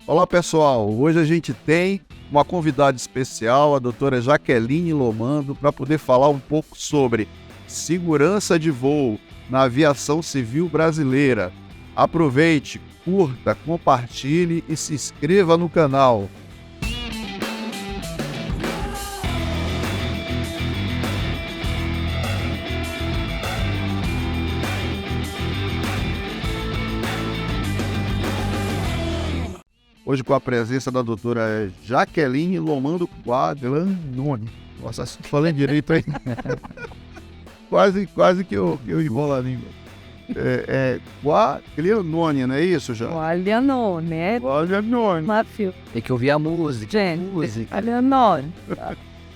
Olá pessoal, hoje a gente tem uma convidada especial, a doutora Jaqueline Lomando, para poder falar um pouco sobre segurança de voo na aviação civil brasileira. Aproveite, curta, compartilhe e se inscreva no canal. Hoje com a presença da doutora Jaqueline Lomando Quaglianone. Nossa, falei direito aí. quase que eu enrolo a língua. Quaglianone, não é isso, já? Quaglianone, né? Quaglianone. Mafio. Tem que ouvir a música. Gente, Quaglianone.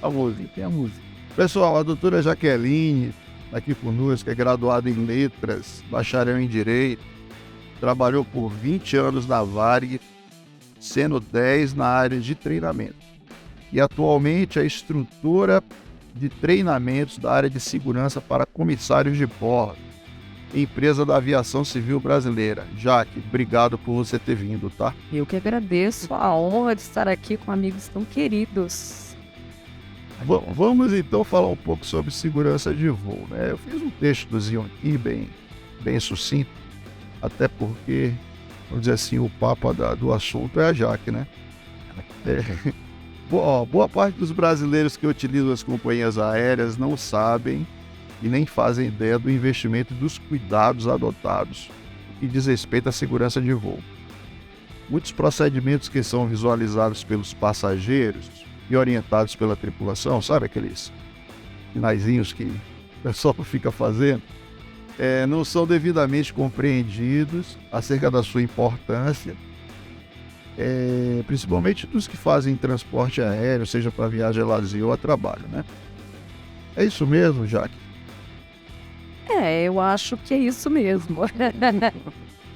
A música. Tem a música. Pessoal, a doutora Jaqueline, aqui conosco, é graduada em Letras, bacharel em Direito, trabalhou por 20 anos na Varig, sendo 10 na área de treinamento. E atualmente é instrutora de treinamentos da área de segurança para comissários de bordo, empresa da aviação civil brasileira. Jaque, obrigado por você ter vindo, tá? Eu que agradeço a honra de estar aqui com amigos tão queridos. Vamos então falar um pouco sobre segurança de voo, né? Eu fiz um textozinho aqui bem sucinto, até porque, vamos dizer assim, o papa do assunto é a Jaque, né? Boa parte dos brasileiros que utilizam as companhias aéreas não sabem e nem fazem ideia do investimento e dos cuidados adotados no que diz respeito à segurança de voo. Muitos procedimentos que são visualizados pelos passageiros e orientados pela tripulação, sabe aqueles sinaizinhos que o pessoal fica fazendo, não são devidamente compreendidos acerca da sua importância, principalmente dos que fazem transporte aéreo, seja para viagem a lazer ou a trabalho, né? É isso mesmo, Jaque? Eu acho que é isso mesmo.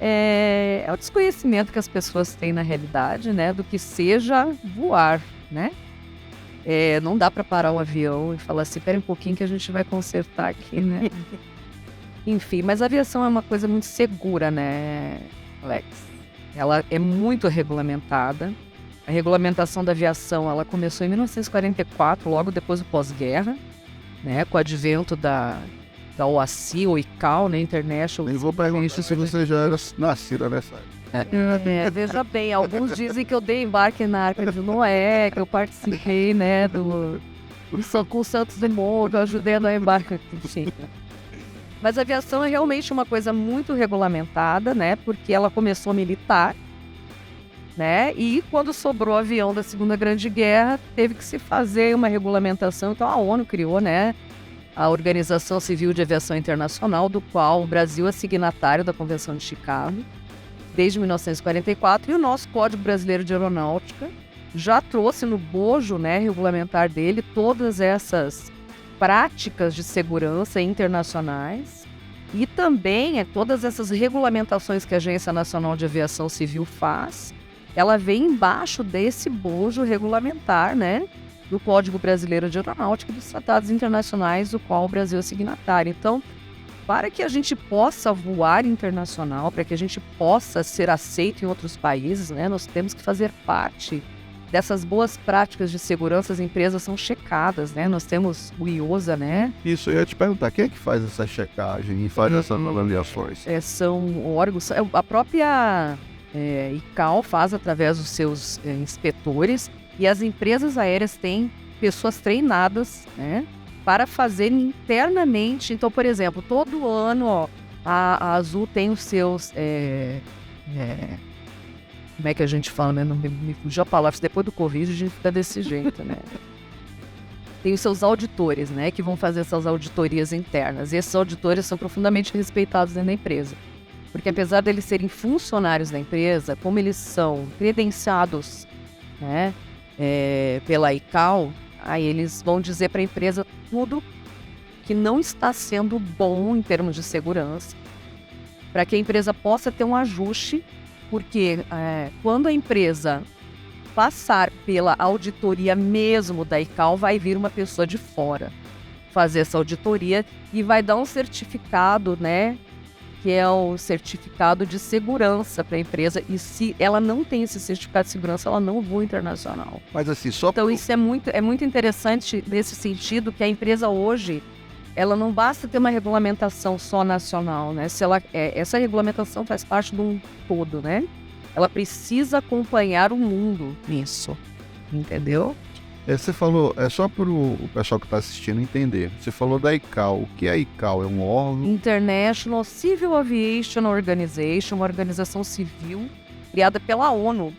É o desconhecimento que as pessoas têm na realidade, né, do que seja voar, né? Não dá para parar o avião e falar assim, espera um pouquinho que a gente vai consertar aqui, né? Enfim, mas a aviação é uma coisa muito segura, né, Alex? Ela é muito regulamentada. A regulamentação da aviação, ela começou em 1944, logo depois do pós-guerra, né, com o advento da OACI, ou ICAO, né, International... Nem vou perguntar se você já era nascida nessa época. Veja bem, alguns dizem que eu dei embarque na Arca de Noé, que eu participei, né, do com Santos Dumont, que eu ajudei a dar embarque, enfim. Mas a aviação é realmente uma coisa muito regulamentada, né, porque ela começou militar, né, e quando sobrou o avião da Segunda Grande Guerra, teve que se fazer uma regulamentação, então a ONU criou, né, a Organização Civil de Aviação Internacional, do qual o Brasil é signatário da Convenção de Chicago, desde 1944, e o nosso Código Brasileiro de Aeronáutica já trouxe no bojo, né, regulamentar dele todas essas práticas de segurança internacionais e também todas essas regulamentações que a Agência Nacional de Aviação Civil faz, ela vem embaixo desse bojo regulamentar, né, do Código Brasileiro de Aeronáutica e dos tratados internacionais do qual o Brasil é signatário. Então, para que a gente possa voar internacional, para que a gente possa ser aceito em outros países, né, nós temos que fazer parte dessas boas práticas de segurança. As empresas são checadas, né? Nós temos o IOSA, né? Isso, eu ia te perguntar, quem é que faz essa checagem e faz essas avaliações? São órgãos, a própria ICAO faz através dos seus inspetores, e as empresas aéreas têm pessoas treinadas, né, para fazer internamente. Então, por exemplo, todo ano, a Azul tem os seus... como é que a gente fala, né? Não me fugiu a palavra. Depois do Covid, a gente fica desse jeito, né? Tem os seus auditores, né, que vão fazer essas auditorias internas. E esses auditores são profundamente respeitados dentro da empresa. Porque apesar deles serem funcionários da empresa, como eles são credenciados, né, pela ICAO, aí eles vão dizer para a empresa tudo que não está sendo bom em termos de segurança, para que a empresa possa ter um ajuste, porque quando a empresa passar pela auditoria mesmo da ICAO, vai vir uma pessoa de fora fazer essa auditoria e vai dar um certificado, né, que é o certificado de segurança para a empresa. E se ela não tem esse certificado de segurança, ela não voa internacional. Mas assim, só Então isso é muito interessante nesse sentido, que a empresa hoje, ela não basta ter uma regulamentação só nacional, né? Essa regulamentação faz parte de um todo, né? Ela precisa acompanhar o mundo nisso, entendeu? Você falou, é só para o pessoal que está assistindo entender. Você falou da ICAO. O que é a ICAO? É um órgão? International Civil Aviation Organization, uma organização civil criada pela ONU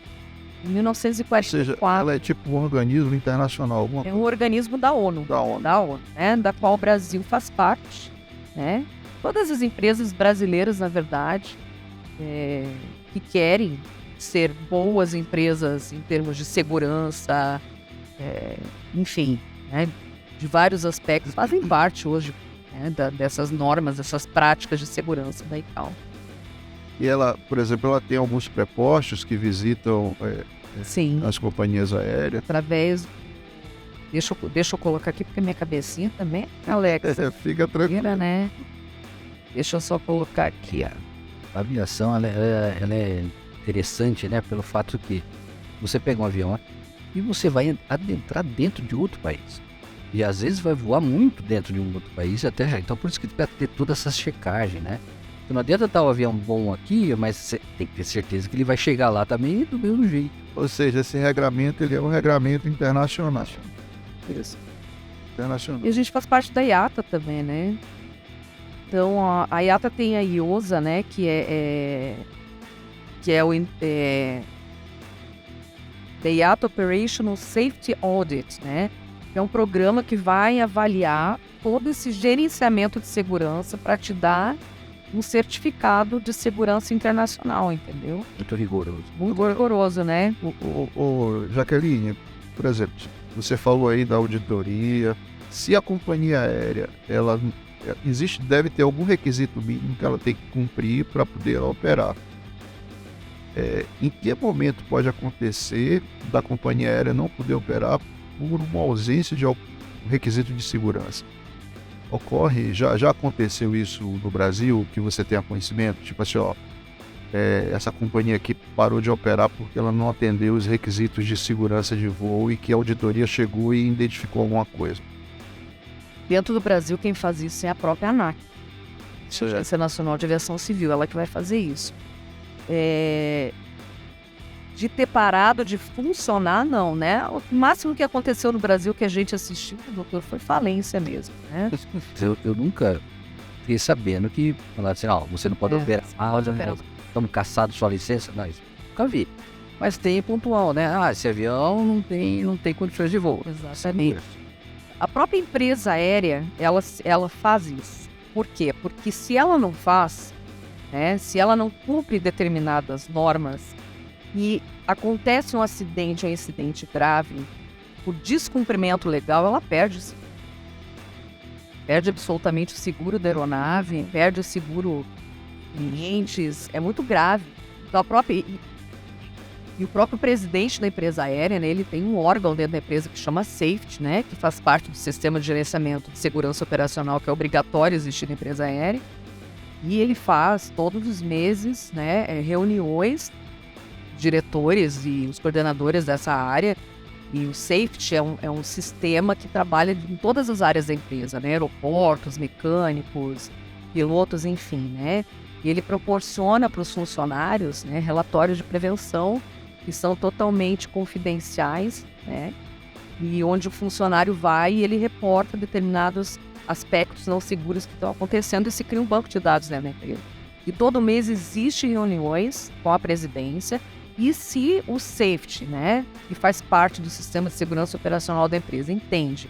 em 1944. Ou seja, ela é tipo um organismo internacional. É um organismo da ONU. Da ONU. Né? Da qual o Brasil faz parte, né? Todas as empresas brasileiras, na verdade, que querem ser boas empresas em termos de segurança, enfim, né, de vários aspectos, fazem parte hoje, né, dessas normas, dessas práticas de segurança da ICAO. E ela, por exemplo, ela tem alguns prepostos que visitam Sim, as companhias aéreas. através... Deixa eu colocar aqui, porque minha cabecinha também, Alex, Fica tranquilo. né? Deixa eu só colocar aqui, ó. A aviação ela é interessante, né? Pelo fato que você pega um avião e você vai adentrar dentro de outro país. E às vezes vai voar muito dentro de um outro país até já. Então por isso que vai ter toda essa checagem, né? Então, não adianta estar um avião bom aqui, mas você tem que ter certeza que ele vai chegar lá também do mesmo jeito. Ou seja, esse regramento ele é um regramento internacional. Isso. Internacional. E a gente faz parte da IATA também, né? Então, a IATA tem a IOSA, né? Que é The IATA Operational Safety Audit, né? É um programa que vai avaliar todo esse gerenciamento de segurança para te dar um certificado de segurança internacional, entendeu? Muito rigoroso. Muito rigoroso, né? Jaqueline, por exemplo, você falou aí da auditoria. Se a companhia aérea, deve ter algum requisito mínimo que ela tem que cumprir para poder operar. Em que momento pode acontecer da companhia aérea não poder operar por uma ausência de algum requisito de segurança? Ocorre, já aconteceu isso no Brasil, que você tenha conhecimento? Tipo assim, essa companhia aqui parou de operar porque ela não atendeu os requisitos de segurança de voo e que a auditoria chegou e identificou alguma coisa. Dentro do Brasil, quem faz isso é a própria ANAC, Agência Nacional de Aviação Civil, ela que vai fazer isso. De ter parado de funcionar, não, né? O máximo que aconteceu no Brasil que a gente assistiu, doutor, foi falência mesmo, né? Eu nunca fiquei sabendo que falaram assim, você não pode operar. Estamos caçados sua licença? Não, isso nunca vi. Mas tem pontual, né? Esse avião não tem condições de voo. Exatamente. A própria empresa aérea, ela faz isso. Por quê? Porque se ela não faz, né, se ela não cumpre determinadas normas e acontece um incidente grave, por descumprimento legal, ela perde absolutamente o seguro da aeronave, perde o seguro clientes, é muito grave. Então, o próprio presidente da empresa aérea, né, ele tem um órgão dentro da empresa que chama Safety, né, que faz parte do sistema de gerenciamento de segurança operacional que é obrigatório existir na empresa aérea. E ele faz todos os meses, né, reuniões, diretores e os coordenadores dessa área. E o Safety é um sistema que trabalha em todas as áreas da empresa, né, aeroportos, mecânicos, pilotos, enfim, né. E ele proporciona para os funcionários, né, relatórios de prevenção que são totalmente confidenciais, né, e onde o funcionário vai e ele reporta determinados aspectos não seguros que estão acontecendo e se cria um banco de dados dentro da empresa. E todo mês existem reuniões com a presidência e se o safety, né, que faz parte do sistema de segurança operacional da empresa, entende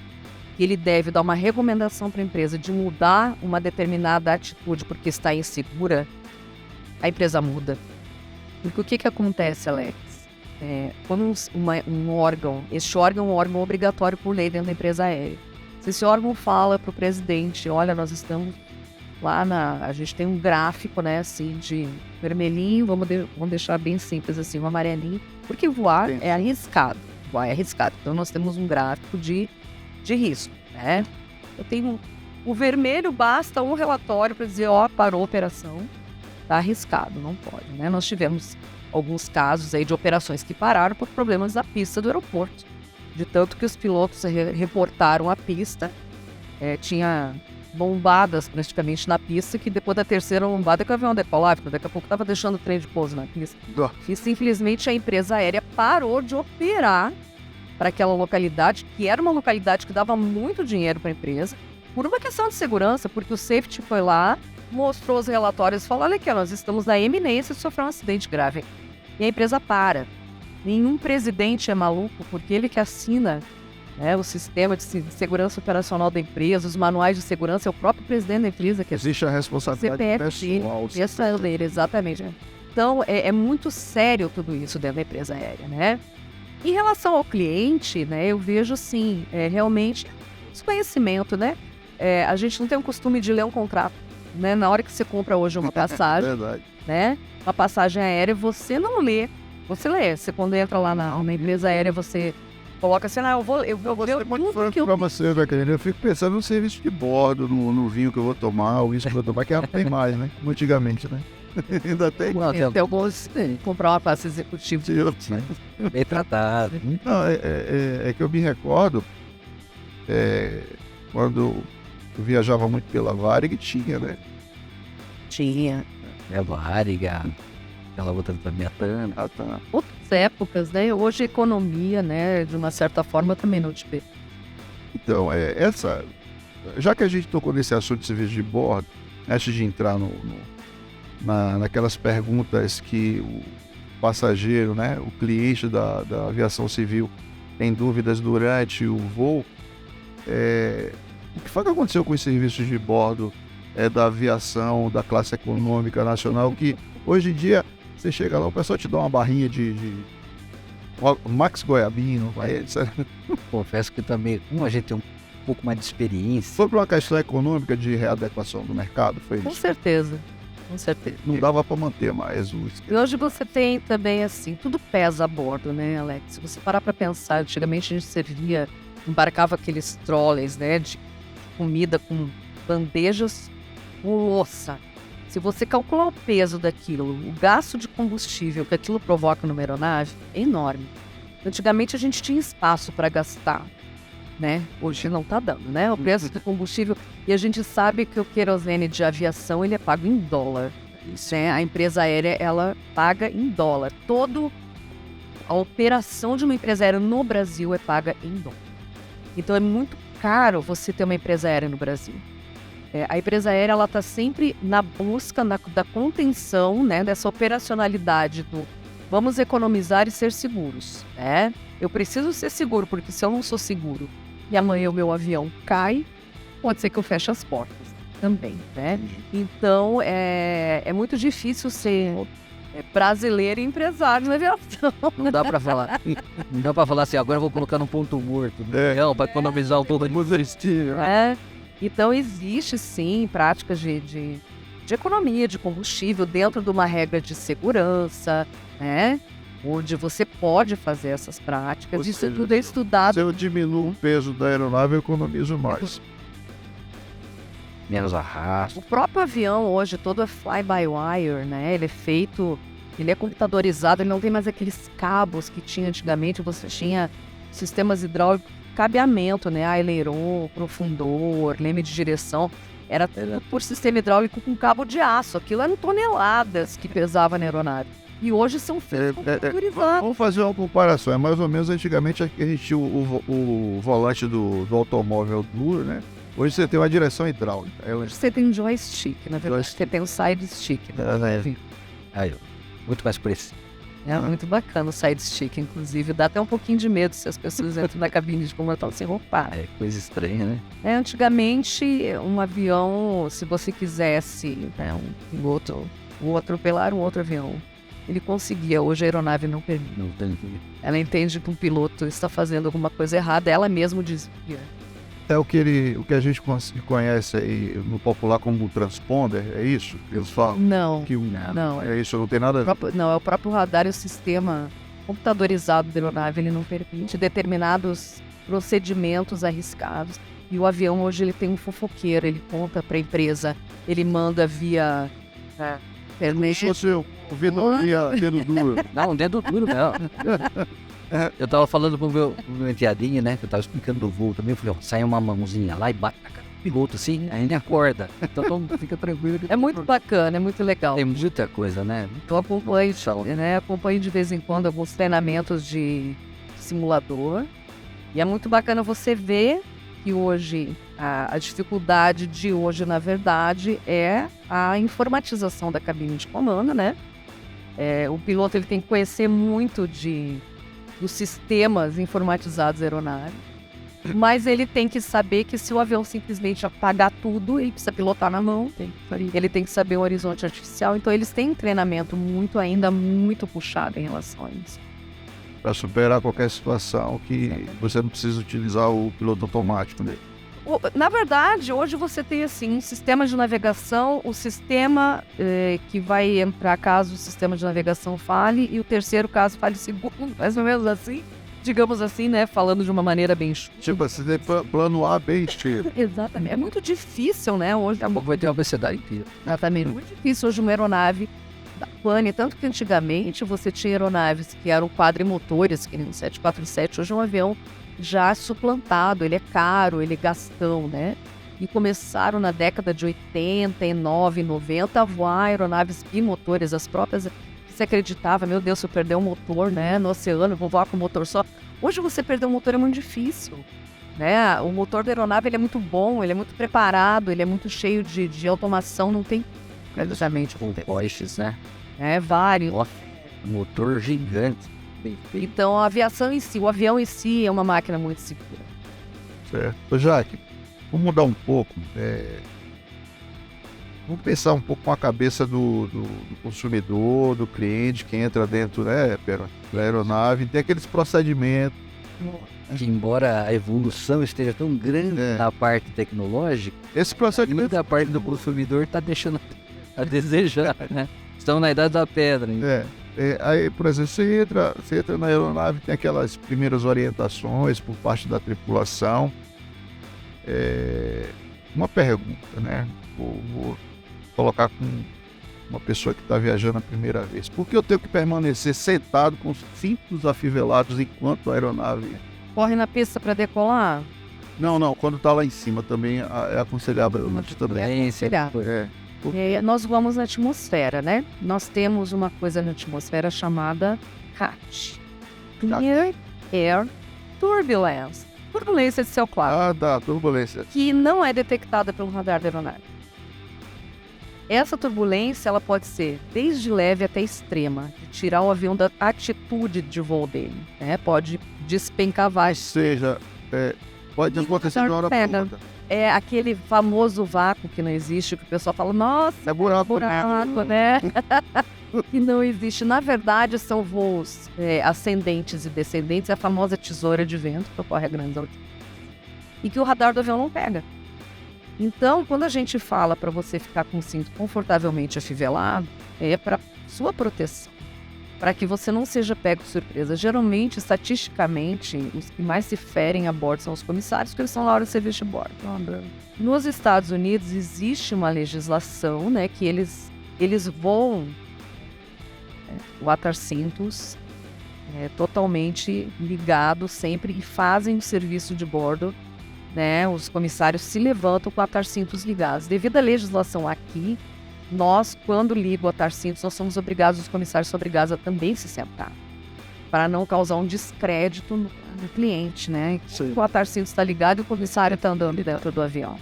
que ele deve dar uma recomendação para a empresa de mudar uma determinada atitude porque está insegura, a empresa muda. Porque o que acontece, Alex? Quando um órgão, este órgão é um órgão obrigatório por lei dentro da empresa aérea. Se esse órgão fala para o presidente, olha, nós estamos lá a gente tem um gráfico, né, assim, de vermelhinho, vamos deixar bem simples assim, um amarelinho, porque voar é arriscado. Voar é arriscado. Então nós temos um gráfico de risco, né? Eu tenho o vermelho, basta um relatório para dizer, parou a operação. Tá arriscado, não pode, né? Nós tivemos alguns casos aí de operações que pararam por problemas da pista do aeroporto. De tanto que os pilotos reportaram a pista, tinha bombadas praticamente na pista, que depois da terceira bombada que o avião decolava, porque daqui a pouco estava deixando o trem de pouso na pista. E simplesmente a empresa aérea parou de operar para aquela localidade, que era uma localidade que dava muito dinheiro para a empresa, por uma questão de segurança, porque o safety foi lá, mostrou os relatórios e falou: olha aqui, nós estamos na eminência de sofrer um acidente grave. E a empresa para. Nenhum presidente é maluco, porque ele que assina, né, o sistema de segurança operacional da empresa, os manuais de segurança, é o próprio presidente da empresa que Existe a responsabilidade pessoal. Essa dele, exatamente. Então, é muito sério tudo isso dentro da empresa aérea, né? Em relação ao cliente, né, eu vejo, assim, realmente desconhecimento, né? A gente não tem o costume de ler um contrato, né? Na hora que você compra hoje uma passagem, Verdade. né? Uma passagem aérea, você não lê. Você lê. Você, quando entra lá na empresa aérea, você coloca assim: eu vou Eu vou ver ser muito tudo franco que eu... pra você, né, querido? Eu fico pensando no serviço de bordo, no vinho que eu vou tomar, o uísque que eu vou tomar, que não tem mais, né? Como antigamente, né? Ainda tem. Não, Tem alguns... Comprar uma classe executiva. né? Bem tratado. Não, é que eu me recordo, quando eu viajava muito pela Varig, tinha, né? Tinha. É Variga, aquela outra também, a Tana. Ah, tá. Outras épocas, né? Hoje a economia, né? De uma certa forma, também não te vê. Então, já que a gente tocou nesse assunto de serviço de bordo, antes de entrar naquelas perguntas que o passageiro, né, o cliente da aviação civil tem dúvidas durante o voo, o que foi que aconteceu com os serviços de bordo da aviação, da classe econômica nacional, que hoje em dia você chega lá, o pessoal te dá uma barrinha de Max Goiabino, Confesso que também, a gente tem um pouco mais de experiência. foi por uma questão econômica de readequação do mercado, foi Com isso? certeza. Com certeza. Não dava para manter mais o E hoje você tem também, assim, tudo pesa a bordo, né, Alex? Se você parar pra pensar, antigamente a gente embarcava aqueles trolleys, né, de comida com bandejas com louça. Se você calcular o peso daquilo, o gasto de combustível que aquilo provoca numa aeronave, é enorme. Antigamente a gente tinha espaço para gastar, né? Hoje não tá dando, né? O preço do combustível. E a gente sabe que o querosene de aviação, ele é pago em dólar. Né? A empresa aérea, ela paga em dólar. A operação de uma empresa aérea no Brasil é paga em dólar. Então é muito caro você ter uma empresa aérea no Brasil. A empresa aérea, ela está sempre na busca da contenção, né, dessa operacionalidade do vamos economizar e ser seguros. Né? Eu preciso ser seguro, porque se eu não sou seguro e amanhã o meu avião cai, pode ser que eu feche as portas também. Né? Então, é muito difícil ser brasileiro e empresário na aviação. Não dá pra falar. Não dá pra falar assim, agora eu vou colocar num ponto morto. Não, pra economizar um pouco de Então, existe sim práticas de economia de combustível dentro de uma regra de segurança, né? Onde você pode fazer essas práticas. Ou Isso seja, tudo é estudado. Se eu diminuo o peso da aeronave, eu economizo mais. menos arrasto. O próprio avião hoje, todo é fly-by-wire, né? Ele é computadorizado, ele não tem mais aqueles cabos que tinha antigamente. Você tinha sistemas hidráulicos, cabeamento, né? Aileron, profundor, leme de direção. Era tudo por sistema hidráulico com cabo de aço. Aquilo eram toneladas que pesava na aeronave. E hoje são feitos computadorizados. Vamos fazer uma comparação. É mais ou menos antigamente a gente tinha o volante do automóvel duro, né? Hoje você tem uma direção hidráulica. Hoje você tem um joystick, na verdade. Você tem um side stick. Né? Aí, muito mais preciso. É muito bacana o side stick, inclusive. Dá até um pouquinho de medo se as pessoas entram na cabine de comandante sem roupa. É coisa estranha, né? Antigamente, um avião, se você quisesse, né, um piloto ou atropelar um outro avião, ele conseguia. Hoje a aeronave não permite. Não tem. Ela entende que um piloto está fazendo alguma coisa errada, ela mesma desvia. É o que a gente conhece aí no popular como transponder, é isso que eles falam? Não, Que não. É isso, não tem nada a ver. Não, é o próprio radar e o sistema computadorizado da aeronave, ele não permite determinados procedimentos arriscados. E o avião hoje ele tem um fofoqueiro, ele conta para a empresa, ele manda via Como se fosse o ventania dedo duro. Não, dedo duro não. Eu tava falando pro meu enteadinho, né? Que eu tava explicando do voo também. Eu falei, ó, sai uma mãozinha lá e bate na cara do piloto, assim, aí ele acorda. Então todo mundo fica tranquilo. É muito bacana, é muito legal. Tem muita coisa, né? Eu acompanho de vez em quando alguns treinamentos de simulador. E é muito bacana você ver que hoje, a dificuldade de hoje, na verdade, é a informatização da cabine de comando, né? O piloto ele tem que conhecer muito dos sistemas informatizados da aeronave, mas ele tem que saber que se o avião simplesmente apagar tudo, ele precisa pilotar na mão, ele tem que saber o horizonte artificial, então eles têm um treinamento ainda muito puxado em relação a isso. Para superar qualquer situação que você não precisa utilizar o piloto automático dele. Na verdade, hoje você tem assim, um sistema de navegação, o sistema que vai entrar caso o sistema de navegação falhe e o terceiro caso falhe segundo, mais ou menos assim, digamos assim, né, falando de uma maneira bem chula. Tipo, você tem plano A bem estilo. Exatamente, é muito difícil, né, hoje. Daqui a pouco vai ter uma velocidade inteira. Exatamente, muito difícil hoje uma aeronave da pane, tanto que antigamente você tinha aeronaves que eram quadrimotores, que nem o 747, hoje é um avião já suplantado, ele é caro, ele é gastão, né? E começaram na década de 89, 90 a voar aeronaves bimotores, as próprias, você acreditava, meu Deus, se eu perder um motor, né, no oceano, eu vou voar com um motor só. Hoje você perder um motor é muito difícil, né? O motor da aeronave ele é muito bom, ele é muito preparado, ele é muito cheio de automação, não tem praticamente Com postes, né? vários. Nossa, motor gigante. Então a aviação em si, o avião em si é uma máquina muito segura. Certo. Ô, Jaque, vamos mudar um pouco. Vamos pensar um pouco com a cabeça do consumidor, do cliente que entra dentro, né, da aeronave. Tem aqueles procedimentos. Que embora a evolução esteja tão grande na parte tecnológica, Esse procedimento muita parte do consumidor está deixando a desejar, né? Estão na idade da pedra. Hein? Aí, por exemplo, você entra na aeronave, tem aquelas primeiras orientações por parte da tripulação. Uma pergunta, né? Vou colocar com uma pessoa que está viajando a primeira vez. Por que eu tenho que permanecer sentado com os cintos afivelados enquanto a aeronave... Corre na pista para decolar? Não, quando está lá em cima também é aconselhável também. Nós voamos na atmosfera, né? Nós temos uma coisa na atmosfera chamada CAT. Clear Air Turbulence. Turbulência de céu claro. Turbulência. Que não é detectada pelo radar da aeronave. Essa turbulência ela pode ser desde leve até extrema, de tirar o avião da atitude de voo dele, né? Pode despencar Ou baixo. seja, pode acontecer de uma hora para outra. É aquele famoso vácuo que não existe, que o pessoal fala, nossa, É buraco, né? Que não existe. Na verdade, são voos ascendentes e descendentes, é a famosa tesoura de vento que ocorre a grandes alturas. E que o radar do avião não pega. Então, quando a gente fala para você ficar com o cinto confortavelmente afivelado, é para sua proteção, para que você não seja pego de surpresa. Geralmente, estatisticamente, os que mais se ferem a bordo são os comissários, porque eles são lá hora de serviço de bordo. Nos Estados Unidos, existe uma legislação, né, que eles voam o atar-cintos totalmente ligado sempre e fazem o serviço de bordo, né? Os comissários se levantam com o atar-cintos ligados. Devido à legislação aqui, nós, quando liga o atar-cintos, nós somos obrigados, os comissários são obrigados a também se sentar, para não causar um descrédito no cliente, né? Sim. O atar-cintos está ligado e o comissário está andando dentro do avião.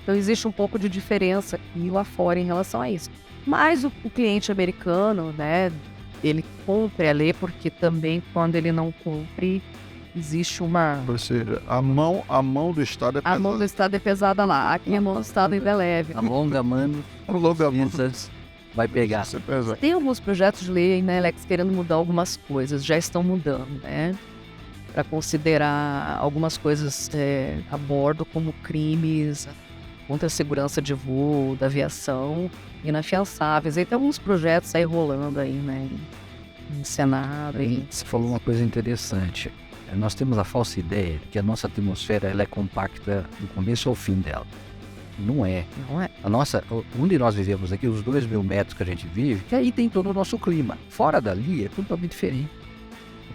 Então existe um pouco de diferença aqui lá fora em relação a isso. Mas o cliente americano, né, ele cumpre a lei, porque também quando ele não cumpre, existe uma... Ou seja, a mão do Estado é pesada. A mão do Estado é pesada lá, aqui a mão do Estado ainda é leve. Alonga, mano. Vai pegar. Isso é pesado. Tem alguns projetos de lei, né, Alex, querendo mudar algumas coisas, já estão mudando, né? Para considerar algumas coisas a bordo como crimes contra a segurança de voo, da aviação, inafiançáveis. Aí tem alguns projetos aí rolando aí, né, em Senado. E... Você falou uma coisa interessante. Nós temos a falsa ideia de que a nossa atmosfera ela é compacta do começo ao fim dela. Não é. Não é? Onde nós vivemos aqui, os 2.000 metros que a gente vive, que aí tem todo o nosso clima. Fora dali é totalmente diferente.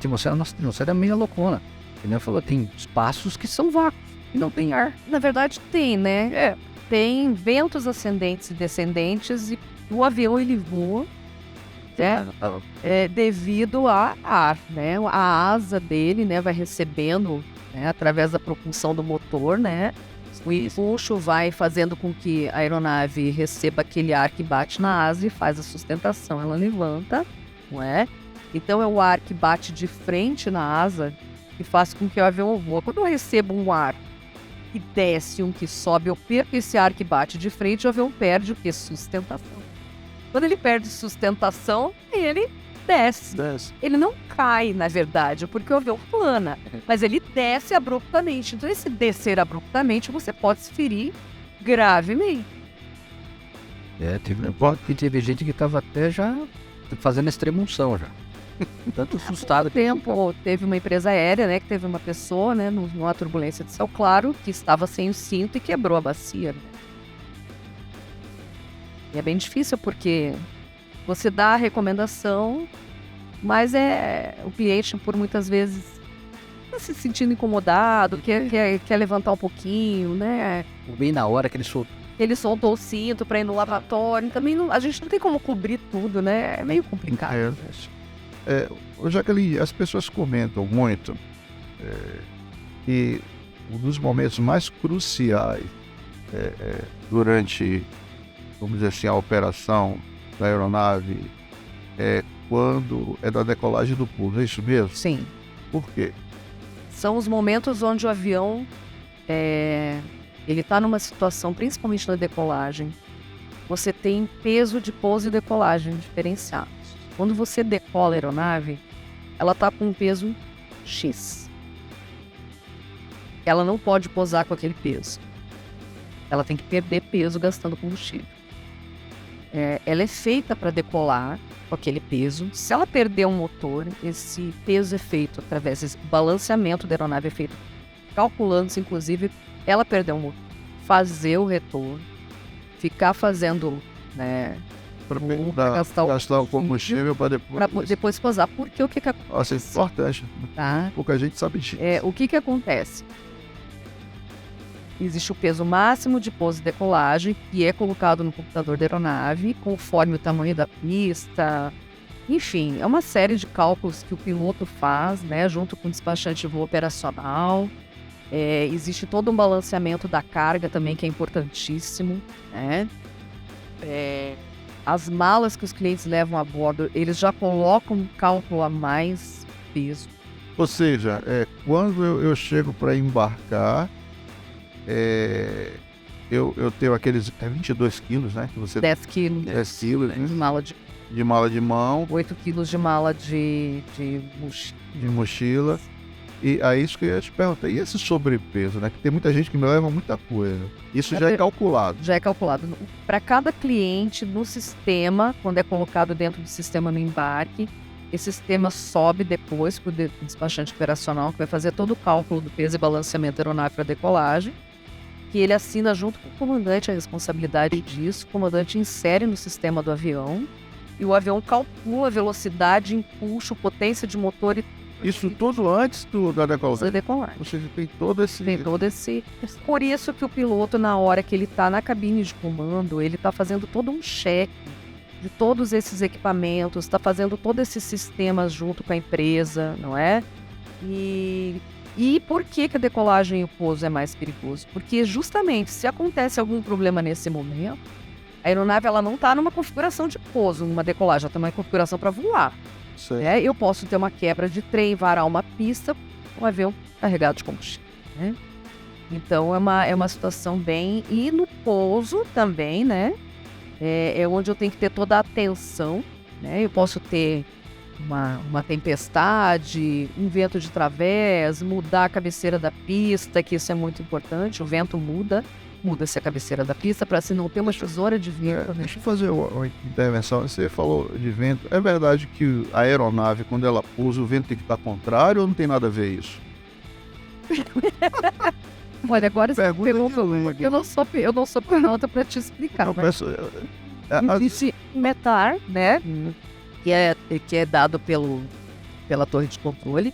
A nossa atmosfera é meio loucona. Como falou, tem espaços que são vácuos e não tem ar. Na verdade tem, né? Tem ventos ascendentes e descendentes e o avião ele voa, né? Devido a ar, né? A asa dele, né, vai recebendo, né, através da propulsão do motor, né? O empuxo vai fazendo com que a aeronave receba aquele ar que bate na asa e faz a sustentação. Ela levanta, não é? Então é o ar que bate de frente na asa que faz com que o avião voe. Quando eu recebo um ar que desce, um que sobe, eu perco esse ar que bate de frente, o avião perde o que? Sustentação. Quando ele perde sustentação, ele desce. Ele não cai, na verdade, porque o avião plana, mas ele desce abruptamente. Então, esse descer abruptamente, você pode se ferir gravemente. Teve gente que estava até já fazendo extremunção já. Tanto assustado. Teve uma empresa aérea, né, que teve uma pessoa, né, numa turbulência de céu claro, que estava sem o cinto e quebrou a bacia. Né? E é bem difícil porque você dá a recomendação, mas o cliente, por muitas vezes, está se sentindo incomodado, quer levantar um pouquinho, né? Bem na hora que ele soltou o cinto para ir no lavatório. Também a gente não tem como cobrir tudo, né? É meio complicado. Jaqueline, as pessoas comentam muito que um dos momentos mais cruciais durante, vamos dizer assim, a operação da aeronave é quando é da decolagem do pouso, é isso mesmo? Sim. Por quê? São os momentos onde o avião ele está numa situação, principalmente na decolagem, você tem peso de pouso e decolagem diferenciados. Quando você decola a aeronave, ela está com um peso X. Ela não pode pousar com aquele peso. Ela tem que perder peso gastando combustível. Ela é feita para decolar com aquele peso. Se ela perder um motor, esse peso é feito através desse balanceamento da aeronave, é feito calculando-se, inclusive, ela perder um motor, fazer o retorno, ficar fazendo, né, gastar o combustível para depois pousar. Porque o que acontece? Nossa, é importante. Tá? Pouca gente sabe disso. O que acontece? Existe o peso máximo de pouso e decolagem, que é colocado no computador da aeronave, conforme o tamanho da pista. Enfim, é uma série de cálculos que o piloto faz, né, junto com o despachante de voo operacional. Existe todo um balanceamento da carga também, que é importantíssimo, né? As malas que os clientes levam a bordo, eles já colocam um cálculo a mais peso. Ou seja, quando eu chego para embarcar, eu tenho aqueles 22 quilos, né? Que você 10 quilos. 10 quilos, né? De mala de mão. 8 quilos de mala de mochila. E aí isso que eu ia te perguntar, e esse sobrepeso, né? Que tem muita gente que me leva muita coisa. Isso já é calculado? Já é calculado. Para cada cliente no sistema, quando é colocado dentro do sistema no embarque, esse sistema sobe depois para o despachante operacional, que vai fazer todo o cálculo do peso e balanceamento da aeronave para decolagem, que ele assina junto com o comandante a responsabilidade disso. O comandante insere no sistema do avião e o avião calcula a velocidade, impulso, potência de motor e isso tudo antes da decolagem. Você tem todo esse... Por isso que o piloto, na hora que ele está na cabine de comando, ele está fazendo todo um check de todos esses equipamentos, está fazendo todo esse sistema junto com a empresa, não é? E por que a decolagem e o pouso é mais perigoso? Porque justamente se acontece algum problema nesse momento, a aeronave ela não está numa configuração de pouso, numa decolagem, ela está numa configuração para voar. Eu posso ter uma quebra de trem, varar uma pista, um avião carregado de combustível. Né? Então é uma situação bem... E no pouso também, né? É onde eu tenho que ter toda a atenção. Né? Eu posso ter uma tempestade, um vento de través, mudar a cabeceira da pista, que isso é muito importante. O vento muda-se a cabeceira da pista para assim não ter uma tesoura de vento. Né? Deixa eu fazer uma intervenção. Você falou de vento. É verdade que a aeronave, quando ela pousa, o vento tem que estar contrário ou não tem nada a ver isso? Olha, agora você Pergunta pegou de aluno aqui. eu não sou pronta para te explicar. Não, Mas existe METAR, né? Que é dado pela torre de controle.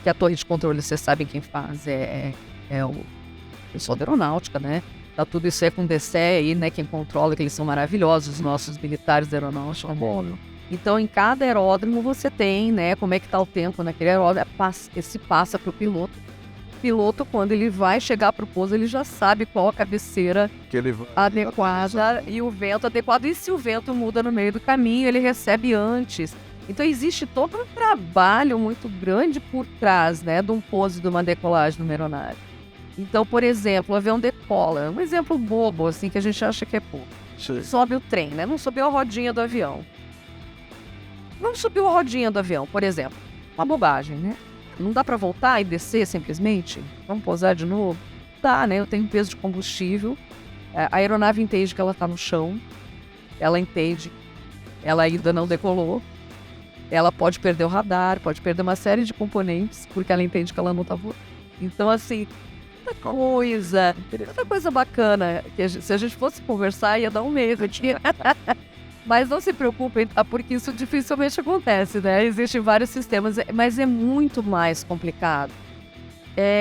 Que a torre de controle, vocês sabem quem faz, é o pessoal da aeronáutica, né? Tá tudo isso é com DCE aí, né? Quem controla, que eles são maravilhosos, os nossos militares da aeronáutica. Então, em cada aeródromo você tem, né? Como é que tá o tempo naquele aeródromo, esse passa para o piloto. O piloto, quando ele vai chegar para o pouso, ele já sabe qual a cabeceira que ele vai... adequada e o vento adequado. E se o vento muda no meio do caminho, ele recebe antes. Então existe todo um trabalho muito grande por trás, né, de um pouso e de uma decolagem numa aeronave. Então, por exemplo, o avião decola, um exemplo bobo, assim, que a gente acha que é pouco. Sim. Sobe o trem, né? Não subiu a rodinha do avião. Não subiu a rodinha do avião, por exemplo. Uma bobagem, né? Não dá para voltar e descer simplesmente? Vamos pousar de novo? Dá, né? Eu tenho peso de combustível. A aeronave entende que ela está no chão. Ela entende. Ela ainda não decolou. Ela pode perder o radar, pode perder uma série de componentes, porque ela entende que ela não está voando. Então, assim, tanta coisa bacana, que se a gente fosse conversar, ia dar um mês aqui. Mas não se preocupem, tá? Porque isso dificilmente acontece, né? Existem vários sistemas, mas é muito mais complicado.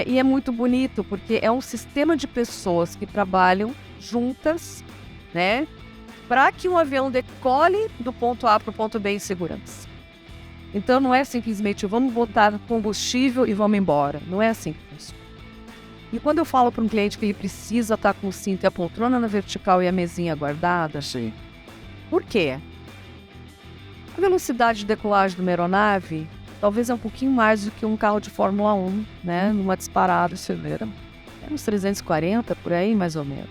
E é muito bonito, porque é um sistema de pessoas que trabalham juntas, né? Para que um avião decole do ponto A para o ponto B em segurança. Então não é simplesmente vamos botar combustível e vamos embora. Não é assim que funciona. E quando eu falo para um cliente que ele precisa estar com o cinto e a poltrona na vertical e a mesinha guardada, Sim. por quê? A velocidade de decolagem de uma aeronave talvez é um pouquinho mais do que um carro de Fórmula 1, né? Numa disparada acelera. É uns 340 por aí, mais ou menos.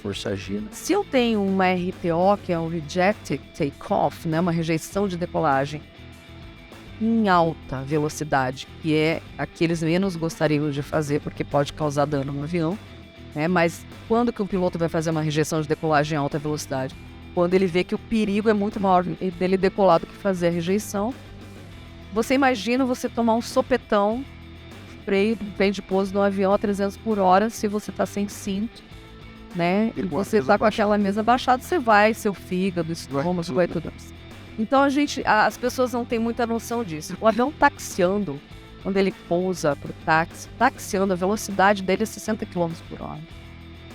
Força G, né? Se eu tenho uma RTO, que é um Rejected Takeoff, né? Uma rejeição de decolagem em alta velocidade, que é a que eles menos gostariam de fazer, porque pode causar dano no avião, né? Mas quando que o piloto vai fazer uma rejeição de decolagem em alta velocidade? Quando ele vê que o perigo é muito maior dele decolar do que fazer a rejeição. Você imagina você tomar um sopetão, freio de pouso no avião a 300 por hora, se você está sem cinto, né? E você está com aquela mesa baixada, você vai, seu fígado, estômago, vai tudo. Então as pessoas não têm muita noção disso. O avião taxiando, quando ele pousa para o táxi, taxiando, a velocidade dele é 60 km por hora.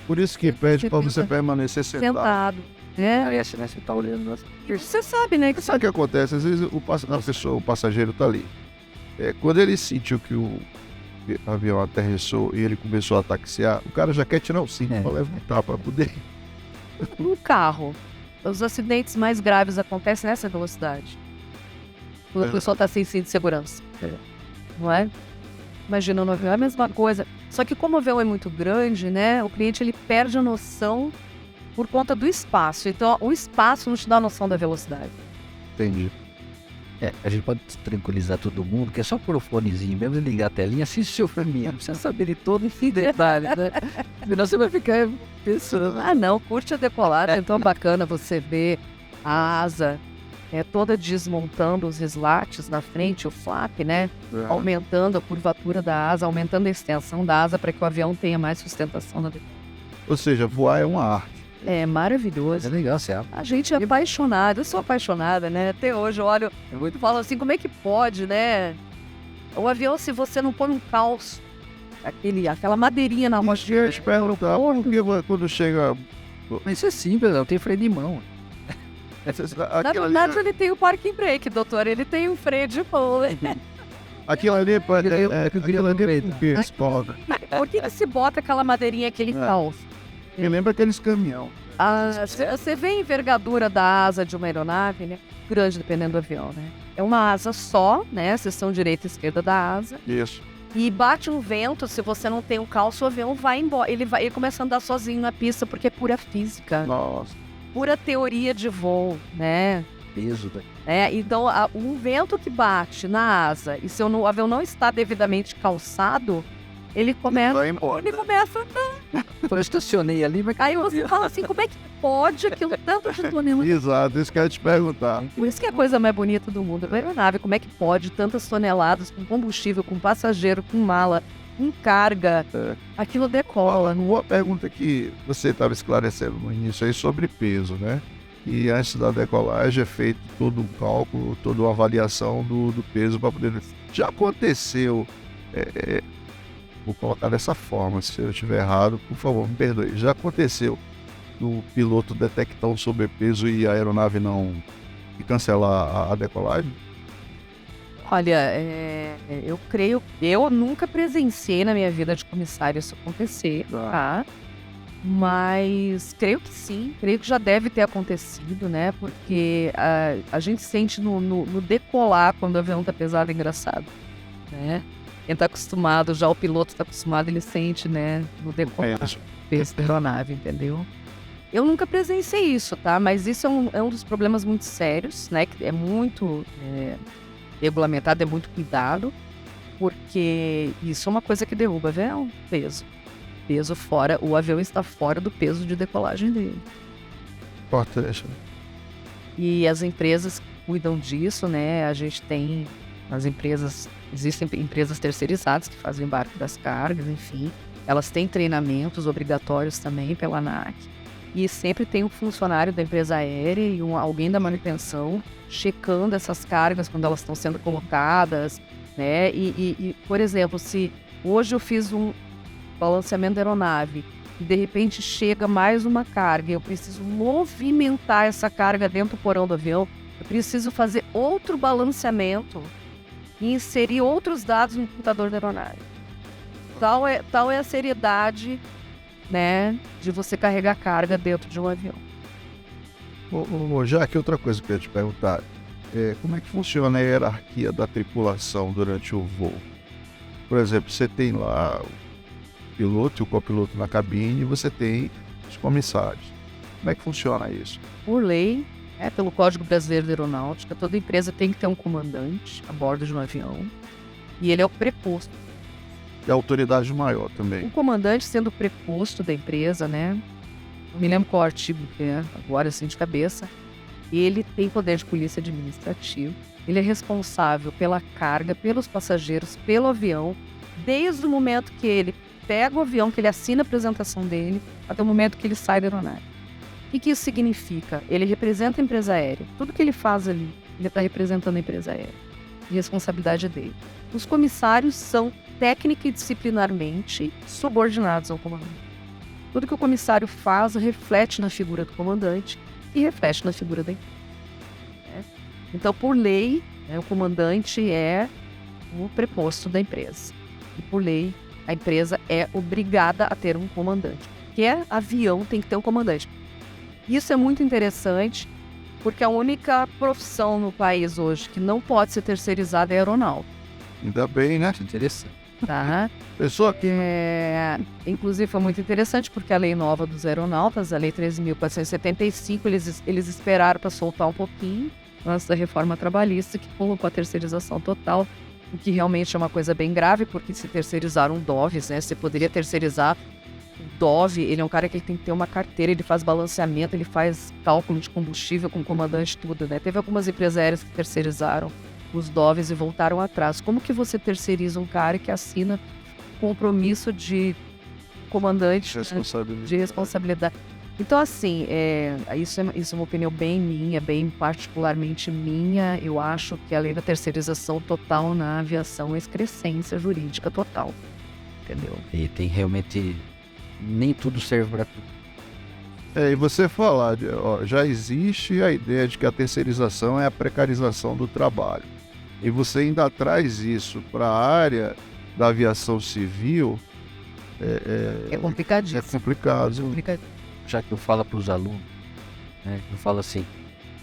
Por isso que pede para você permanecer sentado. Parece, né? Você tá olhando. Você sabe, né? Sabe o que acontece? Às vezes o passageiro tá ali. Quando ele sentiu que o avião aterrissou e ele começou a taxiar, o cara já quer tirar o cinto para levantar, para poder... No carro, os acidentes mais graves acontecem nessa velocidade. Quando a pessoa está sem cinto de segurança. Não é? Imagina no avião, é a mesma coisa. Só que como o avião é muito grande, né? O cliente ele perde a noção por conta do espaço. Então, o espaço não te dá a noção da velocidade. Entendi. A gente pode tranquilizar todo mundo, que é só pôr o fonezinho mesmo, ligar a telinha, assiste o seu filminho, não precisa saber de todo em detalhe, né? Senão você vai ficar pensando. Ah, não, curte a decolagem, é tão bacana você ver a asa toda desmontando os slates na frente, o flap, né? Aumentando a curvatura da asa, aumentando a extensão da asa para que o avião tenha mais sustentação na decolagem. Ou seja, voar é uma arte. É maravilhoso. É legal, você A gente é apaixonado, eu sou apaixonada, né? Até hoje eu olho, falo assim, como é que pode, né? O avião, se você não põe um calço, aquela madeirinha na rocha. Eu te perguntar, porque quando chega... Mas isso é simples, não tem freio de mão. Na verdade, ele tem o parking brake, doutor. Ele tem um freio de mão, né? Aquilo ali é porque Por que se bota aquela madeirinha, aquele calço? Me lembra aqueles caminhão. Você vê a envergadura da asa de uma aeronave, né? Grande, dependendo do avião, né? É uma asa só, né? Seção direita e esquerda da asa. Isso. E bate um vento, se você não tem um calço, o avião vai embora. Ele começa a andar sozinho na pista, porque é pura física. Nossa. Pura teoria de voo, né? Peso, então, um vento que bate na asa, e se o avião não está devidamente calçado, ele começa a andar. Eu estacionei ali, mas... Aí você fala assim, como é que pode aquilo tanto de toneladas? Exato, isso que eu ia te perguntar. Por isso que é a coisa mais bonita do mundo. A aeronave, como é que pode tantas toneladas com combustível, com passageiro, com mala, em carga, aquilo decola. Uma pergunta que você estava esclarecendo no início aí sobre peso, né? E antes da decolagem é feito todo um cálculo, toda uma avaliação do peso para poder... Já aconteceu, vou colocar dessa forma, se eu estiver errado, por favor, me perdoe. Já aconteceu do piloto detectar um sobrepeso e a aeronave não... e cancelar a decolagem? Olha, eu nunca presenciei na minha vida de comissário isso acontecer, tá? Mas creio que sim, creio que já deve ter acontecido, né? Porque a gente sente no decolar quando o avião tá pesado, é engraçado, né? Quem tá acostumado, já o piloto tá acostumado, ele sente, né? No decolar, o peso da aeronave, entendeu? Eu nunca presenciei isso, tá? Mas isso é um dos problemas muito sérios, né? Que é muito regulamentado, é muito cuidado, porque isso é uma coisa que derruba avião, peso fora, o avião está fora do peso de decolagem dele. Importante. E as empresas cuidam disso, né? A gente tem existem empresas terceirizadas que fazem o embarque das cargas, enfim. Elas têm treinamentos obrigatórios também pela ANAC. E sempre tem um funcionário da empresa aérea e alguém da manutenção checando essas cargas quando elas estão sendo colocadas, né? E, por exemplo, se hoje eu fiz um balanceamento da aeronave e de repente chega mais uma carga e eu preciso movimentar essa carga dentro do porão do avião, eu preciso fazer outro balanceamento e inserir outros dados no computador da aeronave. Tal é a seriedade, né, de você carregar carga dentro de um avião. Já que outra coisa que eu ia te perguntar, como é que funciona a hierarquia da tripulação durante o voo? Por exemplo, você tem lá o piloto e o copiloto na cabine e você tem os comissários. Como é que funciona isso? Por lei, pelo Código Brasileiro de Aeronáutica, toda empresa tem que ter um comandante a bordo de um avião e ele é o preposto. E a autoridade maior também. O comandante sendo o preposto da empresa, né? Não me lembro qual artigo que é, agora assim de cabeça. Ele tem poder de polícia administrativo. Ele é responsável pela carga, pelos passageiros, pelo avião, desde o momento que ele pega o avião, que ele assina a apresentação dele, até o momento que ele sai da aeronave. O que isso significa? Ele representa a empresa aérea. Tudo que ele faz ali, ele está representando a empresa aérea. A responsabilidade é dele. Os comissários são técnica e disciplinarmente subordinados ao comandante. Tudo que o comissário faz reflete na figura do comandante e reflete na figura da empresa. Então, por lei, o comandante é o preposto da empresa. E por lei, a empresa é obrigada a ter um comandante. Qualquer avião tem que ter um comandante. Isso é muito interessante, porque a única profissão no país hoje que não pode ser terceirizada é aeronáutica. Ainda bem, né? Interessante. Tá? Pessoa que... Inclusive foi muito interessante porque a lei nova dos aeronautas, a lei 13.475, eles esperaram para soltar um pouquinho antes da reforma trabalhista, que colocou a terceirização total, o que realmente é uma coisa bem grave, porque se terceirizaram DOVs, né? Você poderia terceirizar o DOV, ele é um cara que tem que ter uma carteira, ele faz balanceamento, ele faz cálculo de combustível com o comandante, tudo, né? Teve algumas empresas aéreas que terceirizaram os DOVs e voltaram atrás. Como que você terceiriza um cara que assina compromisso de comandante de responsabilidade? Então, assim, isso é uma opinião bem minha, bem particularmente minha. Eu acho que a lei da terceirização total na aviação é excrescência jurídica total, entendeu? E tem realmente... nem tudo serve para tudo. E você falar, já existe a ideia de que a terceirização é a precarização do trabalho. E você ainda traz isso para a área da aviação civil. É complicadíssimo. É complicado. Já que eu falo para os alunos, né, eu falo assim,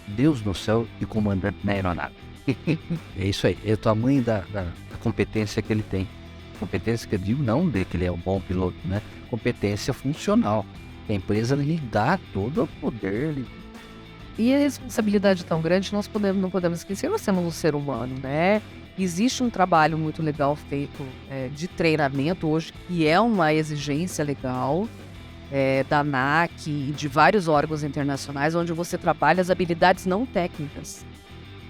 Deus no céu e comandante na aeronave. É isso aí, é o tamanho da competência que ele tem. Competência que eu digo não de que ele é um bom piloto, né? Competência funcional. A empresa lhe dá todo o poder. E a responsabilidade tão grande, nós não podemos esquecer, nós temos um ser humano, né? Existe um trabalho muito legal feito de treinamento hoje, que é uma exigência legal da ANAC e de vários órgãos internacionais, onde você trabalha as habilidades não técnicas.